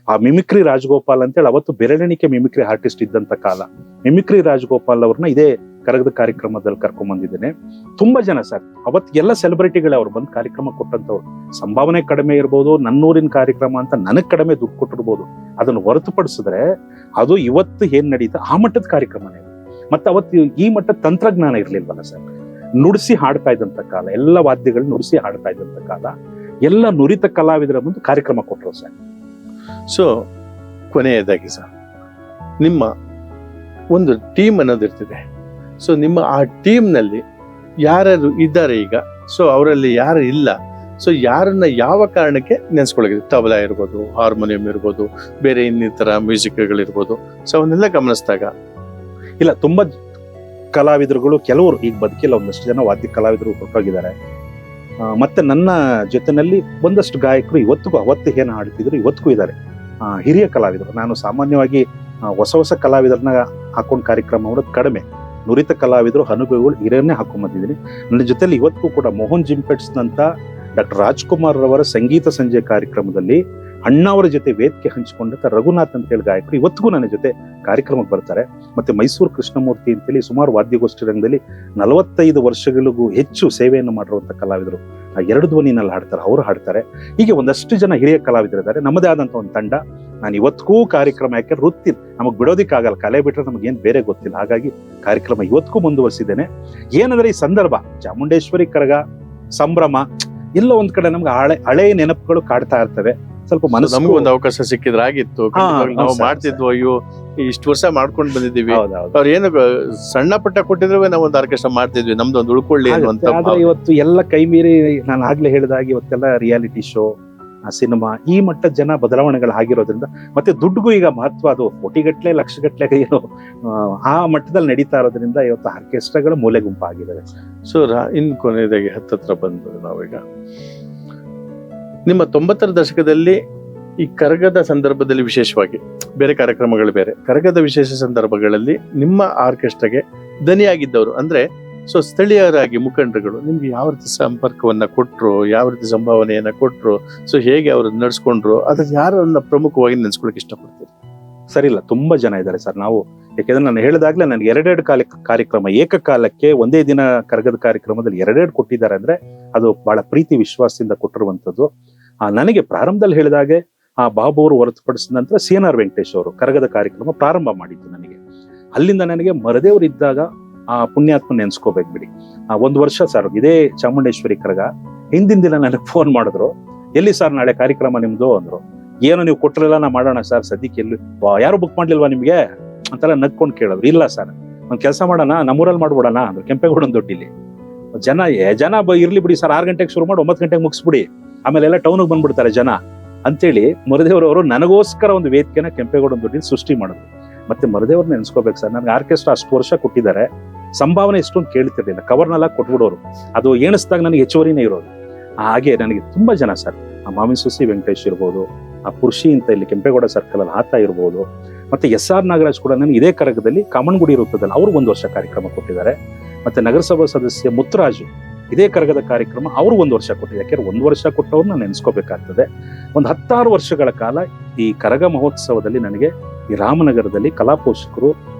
ಆ ಮಿಮಿಕ್ರಿ ರಾಜಗೋಪಾಲ್ ಅಂತೇಳಿ ಅವತ್ತು ಬೆರಳೆಣಿಕೆ ಮಿಮಿಕ್ರಿ ಆರ್ಟಿಸ್ಟ್ ಇದ್ದಂತ ಕಾಲ. ಮಿಮಿಕ್ರಿ ರಾಜಗೋಪಾಲ್ ಅವ್ರನ್ನ ಇದೇ ಕರಗದ ಕಾರ್ಯಕ್ರಮದಲ್ಲಿ ಕರ್ಕೊಂಡ್ ಬಂದಿದ್ದೇನೆ. ತುಂಬಾ ಜನ ಸರ್, ಅವತ್ತು ಎಲ್ಲ ಸೆಲೆಬ್ರಿಟಿಗಳೇ ಅವ್ರು ಬಂದು ಕಾರ್ಯಕ್ರಮ ಕೊಟ್ಟಂತವ್ರು. ಸಂಭಾವನೆ ಕಡಿಮೆ ಇರ್ಬೋದು, ನನ್ನೂರಿನ ಕಾರ್ಯಕ್ರಮ ಅಂತ ನನಗ್ ಕಡಿಮೆ ದುಡ್ಡು ಕೊಟ್ಟಿರ್ಬೋದು. ಅದನ್ನು ಹೊರತುಪಡಿಸಿದ್ರೆ ಅದು ಇವತ್ತು ಏನ್ ನಡೀತಾ ಆ ಮಟ್ಟದ ಕಾರ್ಯಕ್ರಮನೇ. ಮತ್ತೆ ಅವತ್ತು ಈ ಮಟ್ಟದ ತಂತ್ರಜ್ಞಾನ ಇರ್ಲಿಲ್ವಲ್ಲ ಸರ್. ನುಡಿಸಿ ಹಾಡ್ತಾ ಇದ್ದಂತ ಕಾಲ, ಎಲ್ಲ ವಾದ್ಯಗಳು ನುಡಿಸಿ ಹಾಡ್ತಾ ಇದ್ದಂತ ಕಾಲ. ಎಲ್ಲ ನುರಿತ ಕಲಾವಿದರ ಮುಂದೆ ಕಾರ್ಯಕ್ರಮ ಕೊಟ್ಟರು ಸರ್. ಸೊ ಕೊನೆಯದಾಗಿ ಸರ್, ನಿಮ್ಮ ಒಂದು ಟೀಮ್ ಅನ್ನೋದಿರ್ತಿದೆ. ಸೊ ನಿಮ್ಮ ಆ ಟೀಮ್ ನಲ್ಲಿ ಯಾರ್ಯಾರು ಇದ್ದಾರೆ ಈಗ, ಸೊ ಅವರಲ್ಲಿ ಯಾರು ಇಲ್ಲ, ಸೊ ಯಾರನ್ನ ಯಾವ ಕಾರಣಕ್ಕೆ ನೆನ್ಸ್ಕೊಳ್ಳೋದು? ತಬಲಾ ಇರ್ಬೋದು, ಹಾರ್ಮೋನಿಯಂ ಇರ್ಬೋದು, ಬೇರೆ ಇನ್ನಿತರ ಮ್ಯೂಸಿಕ್ಗಳಿರ್ಬೋದು. ಸೊ ಅವನ್ನೆಲ್ಲ ಗಮನಿಸಿದಾಗ ಇಲ್ಲ, ತುಂಬಾ ಕಲಾವಿದರುಗಳು ಕೆಲವರು ಈಗ ಬದುಕಿಲ್ಲ. ಒಂದಷ್ಟು ಜನ ವಾದ್ಯ ಕಲಾವಿದರು ಹೊರಟೋಗಿದ್ದಾರೆ. ಮತ್ತೆ ನನ್ನ ಜೊತೆನಲ್ಲಿ ಒಂದಷ್ಟು ಗಾಯಕರು ಅವತ್ತು ಏನು ಹಾಡ್ತಿದ್ರು ಇವತ್ತಿಗೂ ಇದ್ದಾರೆ, ಹಿರಿಯ ಕಲಾವಿದರು. ನಾನು ಸಾಮಾನ್ಯವಾಗಿ ಹೊಸ ಕಲಾವಿದರನ್ನ ಹಾಕೊಂಡು ಕಾರ್ಯಕ್ರಮ ಮಾಡೋದು ಕಡಿಮೆ. ನುರಿತ ಕಲಾವಿದರು, ಅನುಭವಿಗಳು, ಹಿರಿಯನ್ನೇ ಹಾಕೊಂಡ್ ಬಂದಿದ್ದೀನಿ. ನನ್ನ ಜೊತೆಲಿ ಇವತ್ತಿಗೂ ಕೂಡ ಮೋಹನ್ ಜಿಂಪೆಟ್ಸ್ ನಂತ ಡಾಕ್ಟರ್ ರಾಜ್ಕುಮಾರ್ ರವರ ಸಂಗೀತ ಸಂಜೆ ಕಾರ್ಯಕ್ರಮದಲ್ಲಿ ಅಣ್ಣವರ ಜೊತೆ ವೇದಿಕೆ ಹಂಚಿಕೊಂಡಂತ ರಘುನಾಥ್ ಅಂತೇಳಿ ಗಾಯಕರು ಇವತ್ತಿಗೂ ನನ್ನ ಜೊತೆ ಕಾರ್ಯಕ್ರಮಕ್ಕೆ ಬರ್ತಾರೆ. ಮತ್ತೆ ಮೈಸೂರು ಕೃಷ್ಣಮೂರ್ತಿ ಅಂತೇಳಿ ಸುಮಾರು ವಾದ್ಯಗೋಷ್ಠಿ ರಂಗದಲ್ಲಿ 45 ವರ್ಷಗಳಿಗೂ ಹೆಚ್ಚು ಸೇವೆಯನ್ನು ಮಾಡಿರುವಂತ ಕಲಾವಿದರು ಆ 2 ಧ್ವನಿನಲ್ಲಿ ಹಾಡ್ತಾರೆ, ಅವರು ಹಾಡ್ತಾರೆ. ಹೀಗೆ ಒಂದಷ್ಟು ಜನ ಹಿರಿಯ ಕಲಾವಿದರಿದ್ದಾರೆ. ನಮ್ಮದೇ ಆದಂತ ಒಂದು ತಂಡ. ನಾನು ಇವತ್ತಿಗೂ ಕಾರ್ಯಕ್ರಮ, ಯಾಕೆ ವೃತ್ತಿ ನಮಗ್ ಬಿಡೋದಿಕ್ಕಾಗಲ್ಲ, ಕಲೆ ಬಿಟ್ರೆ ನಮಗೇನು ಬೇರೆ ಗೊತ್ತಿಲ್ಲ. ಹಾಗಾಗಿ ಕಾರ್ಯಕ್ರಮ ಇವತ್ತಿಗೂ ಮುಂದುವರಿಸಿದ್ದೇನೆ. ಏನಂದ್ರೆ ಈ ಸಂದರ್ಭ ಚಾಮುಂಡೇಶ್ವರಿ ಕರಗ ಸಂಭ್ರಮ ಎಲ್ಲ ಒಂದ್ ಕಡೆ ನಮ್ಗೆ ಹಳೆ ನೆನಪುಗಳು ಕಾಡ್ತಾ ಇರ್ತವೆ. ಸ್ವಲ್ಪ ಮನಸ್ಸು ನಮಗೂ ಒಂದು ಅವಕಾಶ ಸಿಕ್ಕಿದ್ರೆ ಆಗಿತ್ತು, ನಾವು ಮಾಡ್ತಿದ್ವು. ಅಯ್ಯೋ ಇಷ್ಟು ವರ್ಷ ಮಾಡ್ಕೊಂಡು ಬಂದಿದ್ದೀವಿ, ಅವ್ರು ಏನು ಸಣ್ಣ ಪುಟ್ಟ ಕೊಟ್ಟಿದ್ರು ನಾವು ಒಂದು ಆರ್ಕೆಸ್ಟ್ರಾ ಮಾಡ್ತಿದ್ವಿ, ನಮ್ದು ಒಂದು ಉಳ್ಕೊಳ್ಳಿ ಅನ್ನುವಂತ. ಇವತ್ತು ಎಲ್ಲ ಕೈ ಮೀರಿ ನಾನು ಆಗ್ಲೇ ಹೇಳಿದಾಗ ಇವತ್ತೆಲ್ಲ ರಿಯಾಲಿಟಿ ಶೋ, ಆ ಸಿನಿಮಾ, ಈ ಮಟ್ಟದ ಜನ ಬದಲಾವಣೆಗಳು ಆಗಿರೋದ್ರಿಂದ ಮತ್ತೆ ದುಡ್ಡುಗೂ ಈಗ ಮಹತ್ವ, ಅದು ಕೋಟಿಗಟ್ಲೆ ಲಕ್ಷಗಟ್ಲೆ ಏನು ಆ ಮಟ್ಟದಲ್ಲಿ ನಡೀತಾ ಇರೋದ್ರಿಂದ ಇವತ್ತು ಆರ್ಕೆಸ್ಟ್ರಾಗಳು ಮೂಲೆ ಗುಂಪಾಗಿದ್ದಾವೆ. ಸೊ ಇನ್ನು ಕೊನೆಯದಾಗಿ ಹತ್ತತ್ರ ಬಂದು ನಾವೀಗ ನಿಮ್ಮ 90ರ ದಶಕದಲ್ಲಿ ಈ ಕರಗದ ಸಂದರ್ಭದಲ್ಲಿ ವಿಶೇಷವಾಗಿ ಬೇರೆ ಕಾರ್ಯಕ್ರಮಗಳು ಬೇರೆ, ಕರಗದ ವಿಶೇಷ ಸಂದರ್ಭಗಳಲ್ಲಿ ನಿಮ್ಮ ಆರ್ಕೆಸ್ಟ್ರಾಗೆ ದನಿಯಾಗಿದ್ದವರು ಅಂದ್ರೆ ಸೊ ಸ್ಥಳೀಯರಾಗಿ ಮುಖಂಡರುಗಳು ನಿಮ್ಗೆ ಯಾವ ರೀತಿ ಸಂಪರ್ಕವನ್ನ ಕೊಟ್ರು, ಯಾವ ರೀತಿ ಸಂಭಾವನೆಯನ್ನ ಕೊಟ್ರು, ಸೊ ಹೇಗೆ ಅವರು ನಡ್ಸ್ಕೊಂಡ್ರು, ಅದ್ರ ಯಾರನ್ನ ಪ್ರಮುಖವಾಗಿ ನೆನ್ಸ್ಕೊಳಕ್ ಇಷ್ಟಪಡ್ತೀರಿ? ಸರಿ ಇಲ್ಲ, ತುಂಬಾ ಜನ ಇದ್ದಾರೆ ಸರ್. ನಾವು ಯಾಕೆಂದ್ರೆ ನಾನು ಹೇಳಿದಾಗ್ಲೇ ನನಗೆ ಎರಡೆರಡು ಕಾರ್ಯಕ್ರಮ ಏಕಕಾಲಕ್ಕೆ ಒಂದೇ ದಿನ ಕರಗದ ಕಾರ್ಯಕ್ರಮದಲ್ಲಿ ಎರಡೆರಡು ಕೊಟ್ಟಿದ್ದಾರೆ ಅಂದ್ರೆ ಅದು ಬಹಳ ಪ್ರೀತಿ ವಿಶ್ವಾಸದಿಂದ ಕೊಟ್ಟಿರುವಂತದ್ದು. ನನಗೆ ಪ್ರಾರಂಭದಲ್ಲಿ ಹೇಳಿದಾಗೆ ಬಾಬು ಅವರು ಹೊರತುಪಡಿಸಿದ ನಂತರ CNR ವೆಂಕಟೇಶ್ ಅವರು ಕರಗದ ಕಾರ್ಯಕ್ರಮ ಪ್ರಾರಂಭ ಮಾಡಿದ್ದು ನನಗೆ. ಅಲ್ಲಿಂದ ನನಗೆ ಮರದೇವರು ಇದ್ದಾಗ ಪುಣ್ಯಾತ್ಮ ನೆನ್ಸ್ಕೋಬೇಕು ಬಿಡಿ. 1 ವರ್ಷ ಸರ್ ಇದೇ ಚಾಮುಂಡೇಶ್ವರಿ ಕರಗ, ಹಿಂದಿನ ದಿನ ನನಗೆ ಫೋನ್ ಮಾಡಿದ್ರು, ಎಲ್ಲಿ ಸರ್ ನಾಳೆ ಕಾರ್ಯಕ್ರಮ ನಿಮ್ದು ಅಂದ್ರು. ಏನು ನೀವು ಕೊಟ್ಟರೆಲ್ಲ ನಾ ಮಾಡೋಣ ಸರ್, ಸದ್ಯಕ್ಕೆ ಎಲ್ಲಿ ಯಾರು ಬುಕ್ ಮಾಡ್ಲಿಲ್ವಾ ನಿಮ್ಗೆ ಅಂತೆಲ್ಲ ನಗ್ಕೊಂಡು ಕೇಳಿದ್ರು. ಇಲ್ಲ ಸರ್ ಒಂದ್ ಕೆಲಸ ಮಾಡೋಣ, ನಮ್ಮೂರಲ್ಲಿ ಮಾಡ್ಬಿಡೋಣ ಅಂದ್ರು, ಕೆಂಪೇಗೌಡನ ದೊಡ್ಡಿಲಿ. ಜನ ಇರ್ಲಿ ಬಿಡಿ ಸರ್, 6 ಗಂಟೆಗೆ ಶುರು ಮಾಡಿ 9 ಗಂಟೆಗೆ ಮುಗಿಸ್ಬಿಡಿ, ಆಮೇಲೆ ಎಲ್ಲ ಟೌನ್ಗೆ ಬಂದ್ಬಿಡ್ತಾರೆ ಜನ ಅಂತೇಳಿ ಮರದೇವ್ರವರು ನನಗೋಸ್ಕರ ಒಂದು ವೇದಿಕೆನ ಕೆಂಪೇಗೌಡನ ದೊಡ್ಡಿಲಿ ಸೃಷ್ಟಿ ಮಾಡಿದ್ರು. ಮತ್ತೆ ಮರದೇವ್ರನ್ನ ನೆನ್ಸ್ಕೋಬೇಕು ಸರ್, ನನಗೆ ಆರ್ಕೆಸ್ಟ್ರಾ ಅಷ್ಟು ವರ್ಷ ಕೊಟ್ಟಿದ್ದಾರೆ, ಸಂಭಾವನೆ ಎಷ್ಟೊಂದು ಕೇಳ್ತಿರ್ಲಿಲ್ಲ, ಕವರ್ನೆಲ್ಲ ಕೊಟ್ಬಿಡೋರು, ಅದು ಎಣಿಸ್ದಾಗ ನನಗೆ ಹೆಚ್ಚುವರಿನೇ ಇರೋದು. ಹಾಗೆ ನನಗೆ ತುಂಬಾ ಜನ ಸರ್, ಮಾವಿನ ಸುಸಿ ವೆಂಕಟೇಶ್ ಇರ್ಬೋದು, ಪುರುಷಿ ಅಂತ ಇಲ್ಲಿ ಕೆಂಪೇಗೌಡ ಸರ್ಕಲ್ ಅಲ್ಲಿ ಆತ ಇರ್ಬೋದು, ಮತ್ತೆ SR ನಾಗರಾಜ್ ಕೂಡ ನನಗೆ ಇದೇ ಕರಗದಲ್ಲಿ ಕಾಮನ್ಗುಡಿ ವೃತ್ತದಲ್ಲಿ ಅವರು 1 ವರ್ಷ ಕಾರ್ಯಕ್ರಮ ಕೊಟ್ಟಿದ್ದಾರೆ. ಮತ್ತೆ ನಗರಸಭಾ ಸದಸ್ಯ ಮುತ್ತರಾಜು ಇದೇ ಕರಗದ ಕಾರ್ಯಕ್ರಮ ಅವರು 1 ವರ್ಷ ಕೊಟ್ಟಿದ್ದಾರೆ. ಯಾಕೆಂದ್ರೆ 1 ವರ್ಷ ಕೊಟ್ಟವ್ರನ್ನ ನೆನ್ಸ್ಕೋಬೇಕಾಗ್ತದೆ. ಒಂದು 16 ವರ್ಷಗಳ ಕಾಲ ಈ ಕರಗ ಮಹೋತ್ಸವದಲ್ಲಿ ನನಗೆ ಈ ರಾಮನಗರದಲ್ಲಿ ಕಲಾ ಪೋಷಕರು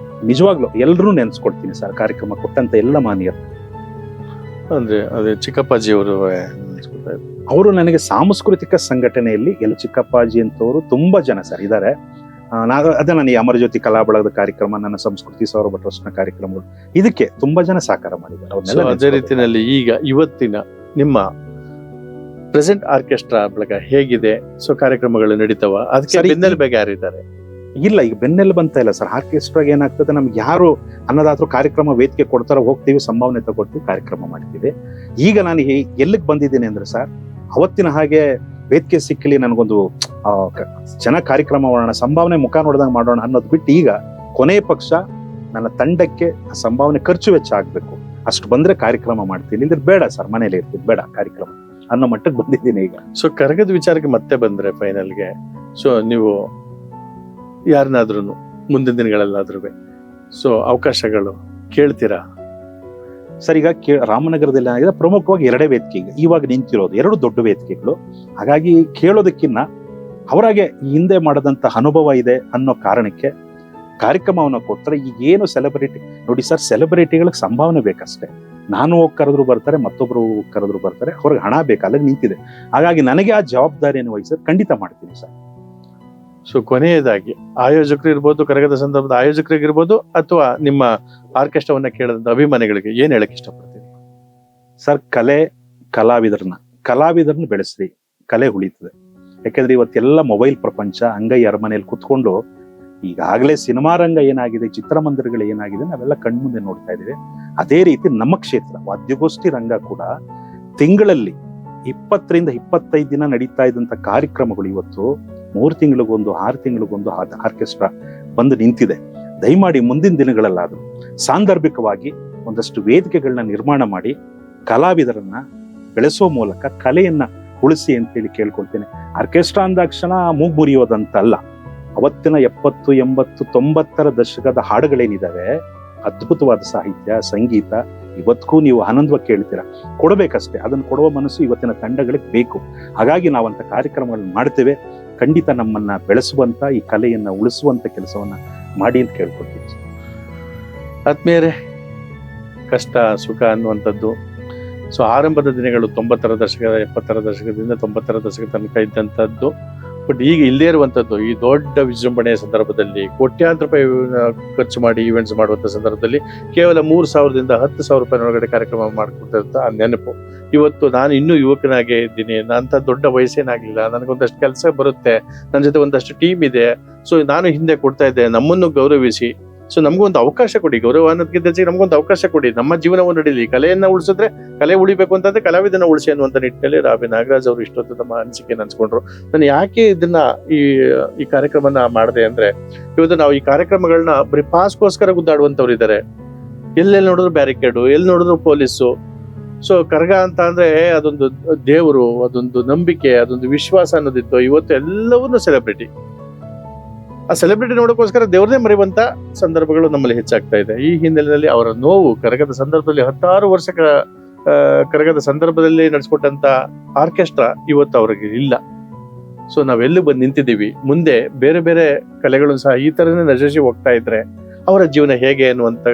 ನಿಜವಾಗ್ಲೂ ಎಲ್ಲರೂ ನೆನ್ಸ್ಕೊಡ್ತೀನಿ ಸರ್, ಕಾರ್ಯಕ್ರಮ ಕೊಟ್ಟಂತ ಎಲ್ಲ ಮಾನ್ಯರು. ಅಂದ್ರೆ ಅದೇ ಚಿಕ್ಕಪ್ಪಾಜಿ ಅವರು ನನಗೆ ಸಾಂಸ್ಕೃತಿಕ ಸಂಘಟನೆಯಲ್ಲಿ ಚಿಕ್ಕಪ್ಪಾಜಿ ಅಂತವರು ತುಂಬಾ ಜನ ಸರ್ ಇದ್ದಾರೆ. ಅದೇ ನಾನು ಈ ಅಮರ ಜ್ಯೋತಿ ಕಲಾ ಬಳಗದ ಕಾರ್ಯಕ್ರಮ, ನನ್ನ ಸಂಸ್ಕೃತಿ ಸೌರಭ ಟ್ರಸ್ಟ್ನ ಕಾರ್ಯಕ್ರಮಗಳು, ಇದಕ್ಕೆ ತುಂಬಾ ಜನ ಸಹಕಾರ ಮಾಡಿದ್ದಾರೆ. ಅದೇ ರೀತಿಯಲ್ಲಿ ಈಗ ಇವತ್ತಿನ ನಿಮ್ಮ ಪ್ರೆಸೆಂಟ್ ಆರ್ಕೆಸ್ಟ್ರಾ ಬಳಗ ಹೇಗಿದೆ? ಸೊ ಕಾರ್ಯಕ್ರಮಗಳು ನಡೀತಾವ, ಅದಕ್ಕೆ ಬೆನ್ನೆಲುಬಾಗಿ ಯಾರಿದ್ದಾರೆ? ಇಲ್ಲ, ಈಗ ಬೆನ್ನೆಲುಬು ಅಂತ ಇಲ್ಲ ಸರ್. ಆರ್ಕೆಸ್ಟ್ರಾಗೆ ಏನಾಗ್ತದೆ, ನಮ್ಗೆ ಯಾರು ಅನ್ನದಾದ್ರೂ ಕಾರ್ಯಕ್ರಮ ವೇದಿಕೆ ಕೊಡ್ತಾರೋ ಹೋಗ್ತೀವಿ, ಸಂಭಾವನೆ ತಗೊಳ್ತೀವಿ, ಕಾರ್ಯಕ್ರಮ ಮಾಡ್ತೀವಿ. ಈಗ ನಾನು ಎಲ್ಲಿಗೆ ಬಂದಿದ್ದೀನಿ ಅಂದ್ರೆ ಸರ್, ಅವತ್ತಿನ ಹಾಗೆ ವೇದಿಕೆ ಸಿಕ್ಕಲಿ ನನಗೊಂದು ಜನ ಕಾರ್ಯಕ್ರಮ ಮಾಡೋಣ, ಸಂಭಾವನೆ ಮುಖ ನೋಡ್ದಂಗೆ ಮಾಡೋಣ ಅನ್ನೋದು ಬಿಟ್ಟು, ಈಗ ಕೊನೆಯ ಪಕ್ಷ ನನ್ನ ತಂಡಕ್ಕೆ ಸಂಭಾವನೆ ಖರ್ಚು ವೆಚ್ಚ ಆಗ್ಬೇಕು, ಅಷ್ಟು ಬಂದ್ರೆ ಕಾರ್ಯಕ್ರಮ ಮಾಡ್ತೀನಿ, ಇಲ್ಲದ್ರೆ ಬೇಡ ಸರ್ ಮನೇಲಿ ಇರ್ತೀನಿ, ಬೇಡ ಕಾರ್ಯಕ್ರಮ ಅನ್ನೋ ಮಟ್ಟಕ್ಕೆ ಬಂದಿದ್ದೀನಿ ಈಗ. ಸೊ ಕರಗದ ವಿಚಾರಕ್ಕೆ ಮತ್ತೆ ಬಂದ್ರೆ ಫೈನಲ್ಗೆ, ಸೊ ನೀವು ಯಾರನ್ನಾದ್ರೂ ಮುಂದಿನ ದಿನಗಳಲ್ಲಾದ್ರೂ ಸೊ ಅವಕಾಶಗಳು ಕೇಳ್ತೀರಾ ಸರ್? ಈಗ ರಾಮನಗರದಲ್ಲಿ ಏನಾಗಿದೆ, ಪ್ರಮುಖವಾಗಿ 2 ವೇದಿಕೆ ಇವಾಗ ನಿಂತಿರೋದು, 2 ದೊಡ್ಡ ವೇದಿಕೆಗಳು. ಹಾಗಾಗಿ ಕೇಳೋದಕ್ಕಿನ್ನ ಅವರಾಗೆ ಹಿಂದೆ ಮಾಡದಂತ ಅನುಭವ ಇದೆ ಅನ್ನೋ ಕಾರಣಕ್ಕೆ ಕಾರ್ಯಕ್ರಮವನ್ನು ಕೊಟ್ಟರೆ, ಈಗೇನು ಸೆಲೆಬ್ರಿಟಿ ನೋಡಿ ಸರ್, ಸೆಲೆಬ್ರಿಟಿಗಳಿಗೆ ಸಂಭಾವನೆ ಬೇಕಷ್ಟೇ. ನಾನು ಹೋಗಿ ಕರೆದ್ರು ಬರ್ತಾರೆ, ಮತ್ತೊಬ್ರು ಕರೆದ್ರು ಬರ್ತಾರೆ, ಅವ್ರಿಗೆ ಹಣ ಬೇಕು, ಅಲ್ಲಿಗೆ ನಿಂತಿದೆ. ಹಾಗಾಗಿ ನನಗೆ ಆ ಜವಾಬ್ದಾರಿಯನ್ನು ವಹಿಸೋದು ಖಂಡಿತ ಮಾಡ್ತೀನಿ ಸರ್. ಸೊ ಕೊನೆಯದಾಗಿ ಆಯೋಜಕರು ಇರ್ಬೋದು, ಕರಗದ ಸಂದರ್ಭದ ಆಯೋಜಕರಿಗಿರ್ಬೋದು, ಅಥವಾ ನಿಮ್ಮ ಆರ್ಕೆಸ್ಟ್ರಾವನ್ನ ಕೇಳಿದಂತ ಅಭಿಮಾನಿಗಳಿಗೆ ಏನ್ ಹೇಳಕ್ ಇಷ್ಟಪಡ್ತೀನಿ ಸರ್? ಕಲಾವಿದರನ್ನ ಬೆಳೆಸ್ರಿ, ಕಲೆ ಉಳಿತದೆ. ಯಾಕಂದ್ರೆ ಇವತ್ತೆಲ್ಲ ಮೊಬೈಲ್ ಪ್ರಪಂಚ, ಅಂಗೈ ಅರಮನೆಯಲ್ಲಿ ಕುತ್ಕೊಂಡು ಈಗಾಗಲೇ ಸಿನಿಮಾ ರಂಗ ಏನಾಗಿದೆ, ಚಿತ್ರಮಂದಿರಗಳು ಏನಾಗಿದೆ, ನಾವೆಲ್ಲ ಕಣ್ಮುಂದೆ ನೋಡ್ತಾ ಇದೀವಿ. ಅದೇ ರೀತಿ ನಮ್ಮ ಕ್ಷೇತ್ರ ವಾದ್ಯಗೋಷ್ಠಿ ರಂಗ ಕೂಡ ತಿಂಗಳಲ್ಲಿ 20ರಿಂದ 25 ದಿನ ನಡೀತಾ ಇದ್ದಂತ ಕಾರ್ಯಕ್ರಮಗಳು ಇವತ್ತು 3 ತಿಂಗಳಿಗೊಂದು 6 ತಿಂಗಳಿಗೊಂದು ಆರ್ಕೆಸ್ಟ್ರಾ ಬಂದು ನಿಂತಿದೆ. ದಯಮಾಡಿ ಮುಂದಿನ ದಿನಗಳಲ್ಲಾದ್ರೂ ಸಾಂದರ್ಭಿಕವಾಗಿ ಒಂದಷ್ಟು ವೇದಿಕೆಗಳನ್ನ ನಿರ್ಮಾಣ ಮಾಡಿ ಕಲಾವಿದರನ್ನ ಬೆಳೆಸೋ ಮೂಲಕ ಕಲೆಯನ್ನ ಉಳಿಸಿ ಅಂತೇಳಿ ಕೇಳ್ಕೊಳ್ತೇನೆ. ಆರ್ಕೆಸ್ಟ್ರಾ ಅಂದಾಕ್ಷಣ ಮೂಗು ಮುರಿಯೋದಂತ ಅಲ್ಲ. ಅವತ್ತಿನ 70, 80, 90ರ ದಶಕದ ಹಾಡುಗಳೇನಿದಾವೆ, ಅದ್ಭುತವಾದ ಸಾಹಿತ್ಯ, ಸಂಗೀತ, ಇವತ್ತಿಗೂ ನೀವು ಆನಂದವಾಗಿ ಕೇಳ್ತೀರಾ. ಕೊಡಬೇಕಷ್ಟೇ, ಅದನ್ನು ಕೊಡುವ ಮನಸ್ಸು ಇವತ್ತಿನ ತಂಡಗಳಿಗೆ ಬೇಕು. ಹಾಗಾಗಿ ನಾವಂತ ಕಾರ್ಯಕ್ರಮಗಳನ್ನ ಮಾಡ್ತೇವೆ. ಖಂಡಿತ ನಮ್ಮನ್ನ ಬೆಳೆಸುವಂತ, ಈ ಕಲೆಯನ್ನ ಉಳಿಸುವಂತ ಕೆಲಸವನ್ನ ಮಾಡಿ ಅಂತ ಕೇಳ್ಕೊಳ್ತೀವಿ. ಆತ್ಮೀಯರೇ, ಕಷ್ಟ ಸುಖ ಅನ್ನುವಂಥದ್ದು ಸೊ ಆರಂಭದ ದಿನಗಳು 90ರ ದಶಕ, 70ರ ದಶಕದಿಂದ 90ರ ದಶಕ ತನಕ ಇದ್ದಂಥದ್ದು. ಬಟ್ ಈಗ ಇಲ್ಲೇ ಇರುವಂಥದ್ದು, ಈ ದೊಡ್ಡ ವಿಜೃಂಭಣೆಯ ಸಂದರ್ಭದಲ್ಲಿ ಕೋಟ್ಯಾಂತರ ರೂಪಾಯಿ ಖರ್ಚು ಮಾಡಿ ಈವೆಂಟ್ಸ್ ಮಾಡುವಂಥ ಸಂದರ್ಭದಲ್ಲಿ ಕೇವಲ 3,000ದಿಂದ 10,000 ರೂಪಾಯಿನೊಳಗಡೆ ಕಾರ್ಯಕ್ರಮ ಮಾಡ್ಕೊಳ್ತಾ ಆ ನೆನಪು. ಇವತ್ತು ನಾನು ಇನ್ನೂ ಯುವಕನಾಗೇ ಇದ್ದೀನಿ, ಅಂತ ದೊಡ್ಡ ವಯಸ್ಸೇನಾಗ್ಲಿಲ್ಲ, ನನಗೊಂದಷ್ಟು ಕೆಲಸ ಬರುತ್ತೆ, ನನ್ನ ಜೊತೆ ಒಂದಷ್ಟು ಟೀಮ್ ಇದೆ, ಸೊ ನಾನು ಹಿಂದೆ ಕೊಡ್ತಾ ಇದ್ದೆ, ನಮ್ಮನ್ನು ಗೌರವಿಸಿ ಸೊ ನಮಗೊಂದು ಅವಕಾಶ ಕೊಡಿ, ಗೌರವ ಅನ್ನೋದಕ್ಕಿಂತ ಹೆಚ್ಚಿಗೆ ನಮಗೊಂದು ಅವಕಾಶ ಕೊಡಿ, ನಮ್ಮ ಜೀವನವನ್ನು ನಡೀಲಿ. ಕಲೆಯನ್ನ ಉಳಿಸಿದ್ರೆ ಕಲೆ ಉಳಿಬೇಕು ಅಂತಂದ್ರೆ ಕಲಾವಿದನ ಉಳಿಸಿ ಅನ್ನುವಂಥ ನಿಟ್ಟಿನಲ್ಲಿ ರಾಬಿ ನಾಗರಾಜ್ ಅವರು ಇಷ್ಟೊತ್ತು ನಮ್ಮ ಅನಿಸಿಕೆ ಹಂಚ್ಕೊಂಡ್ರು. ನಾನು ಯಾಕೆ ಇದನ್ನ ಈ ಕಾರ್ಯಕ್ರಮನ ಮಾಡಿದೆ ಅಂದ್ರೆ, ಇವತ್ತು ನಾವು ಈ ಕಾರ್ಯಕ್ರಮಗಳನ್ನ ಬರೀ ಪಾಸ್ಗೋಸ್ಕರ ಗುದ್ದಾಡುವಂತವ್ರು ಇದ್ದಾರೆ. ಎಲ್ಲೆಲ್ಲಿ ನೋಡಿದ್ರು ಬ್ಯಾರಿಕೇಡು, ಎಲ್ಲಿ ನೋಡಿದ್ರು ಪೊಲೀಸು. ಸೊ ಕರಗ ಅಂತ ಅಂದ್ರೆ ಅದೊಂದು ದೇವರು, ಅದೊಂದು ನಂಬಿಕೆ, ಅದೊಂದು ವಿಶ್ವಾಸ ಅನ್ನೋದಿತ್ತು. ಇವತ್ತು ಎಲ್ಲವನ್ನೂ ಸೆಲೆಬ್ರಿಟಿ. ಆ ಸೆಲೆಬ್ರಿಟಿ ನೋಡೋಕ್ಕೋಸ್ಕರ ದೇವ್ರನ್ನೇ ಮರೆಯುವಂತ ಸಂದರ್ಭಗಳು ನಮ್ಮಲ್ಲಿ ಹೆಚ್ಚಾಗ್ತಾ ಇದೆ. ಈ ಹಿನ್ನೆಲೆಯಲ್ಲಿ ಅವರ ನೋವು, ಕರಗದ ಸಂದರ್ಭದಲ್ಲಿ 16 ವರ್ಷ ಕರಗದ ಸಂದರ್ಭದಲ್ಲಿ ನಡೆಸ್ಕೊಟ್ಟಂತ ಆರ್ಕೆಸ್ಟ್ರಾ ಇವತ್ತು ಅವ್ರಿಗೆ ಇಲ್ಲ. ಸೊ ನಾವೆಲ್ಲೂ ಬಂದು ನಿಂತಿದ್ದೀವಿ. ಮುಂದೆ ಬೇರೆ ಬೇರೆ ಕಲೆಗಳು ಸಹ ಈ ತರನೇ ನಶಿಸಿ ಹೋಗ್ತಾ ಇದ್ರೆ ಅವರ ಜೀವನ ಹೇಗೆ ಅನ್ನುವಂತ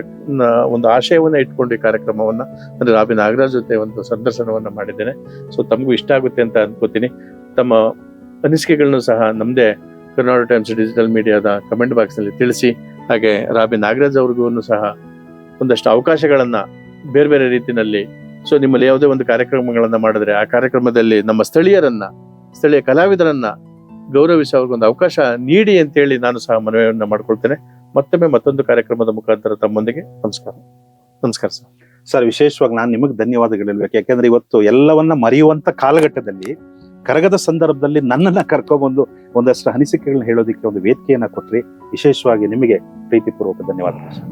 ಒಂದು ಆಶಯವನ್ನ ಇಟ್ಕೊಂಡು ಈ ಕಾರ್ಯಕ್ರಮವನ್ನ ಅಂದ್ರೆ ರಾಬಿ ನಾಗರಾಜ್ ಜೊತೆ ಒಂದು ಸಂದರ್ಶನವನ್ನ ಮಾಡಿದ್ದೇನೆ. ಸೊ ತಮಗೂ ಇಷ್ಟ ಆಗುತ್ತೆ ಅಂತ ಅನ್ಕೋತೀನಿ. ತಮ್ಮ ಅನಿಸಿಕೆಗಳನ್ನು ಸಹ ನಮ್ದೇ ಕರ್ನಾಟಕ ಟೈಮ್ಸ್ ಡಿಜಿಟಲ್ ಮೀಡಿಯಾದ ಕಮೆಂಟ್ ಬಾಕ್ಸ್ ನಲ್ಲಿ ತಿಳಿಸಿ. ಹಾಗೆ ರಾಬಿ ನಾಗರಾಜ್ ಅವ್ರಿಗೂ ಸಹ ಒಂದಷ್ಟು ಅವಕಾಶಗಳನ್ನ ಬೇರೆ ಬೇರೆ ರೀತಿಯಲ್ಲಿ, ಸೊ ನಿಮ್ಮಲ್ಲಿ ಯಾವುದೇ ಒಂದು ಕಾರ್ಯಕ್ರಮಗಳನ್ನ ಮಾಡಿದ್ರೆ ಆ ಕಾರ್ಯಕ್ರಮದಲ್ಲಿ ನಮ್ಮ ಸ್ಥಳೀಯ ಕಲಾವಿದರನ್ನ ಗೌರವಿಸಿ ಅವ್ರಿಗೊಂದು ಅವಕಾಶ ನೀಡಿ ಅಂತೇಳಿ ನಾನು ಸಹ ಮನವಿಯನ್ನ ಮಾಡ್ಕೊಳ್ತೇನೆ. ಮತ್ತೊಂದು ಕಾರ್ಯಕ್ರಮದ ಮುಖಾಂತರ ತಮ್ಮೊಂದಿಗೆ ನಮಸ್ಕಾರ ಸರ್. ವಿಶೇಷವಾಗಿ ನಾನು ನಿಮಗೆ ಧನ್ಯವಾದಗಳು ಹೇಳ್ಬೇಕು. ಯಾಕೆಂದ್ರೆ ಇವತ್ತು ಎಲ್ಲವನ್ನ ಮರೆಯುವಂತ ಕಾಲಘಟ್ಟದಲ್ಲಿ ಕರಗದ ಸಂದರ್ಭದಲ್ಲಿ ನನ್ನನ್ನ ಕರ್ಕೊಂಡ್ಬಂದು ಒಂದಷ್ಟು ಅನಿಸಿಕೆಗಳನ್ನ ಹೇಳೋದಿಕ್ಕೆ ಒಂದು ವೇದಿಕೆಯನ್ನ ಕೊಟ್ರಿ. ವಿಶೇಷವಾಗಿ ನಿಮಗೆ ಪ್ರೀತಿಪೂರ್ವಕ ಧನ್ಯವಾದಗಳು ಸರ್.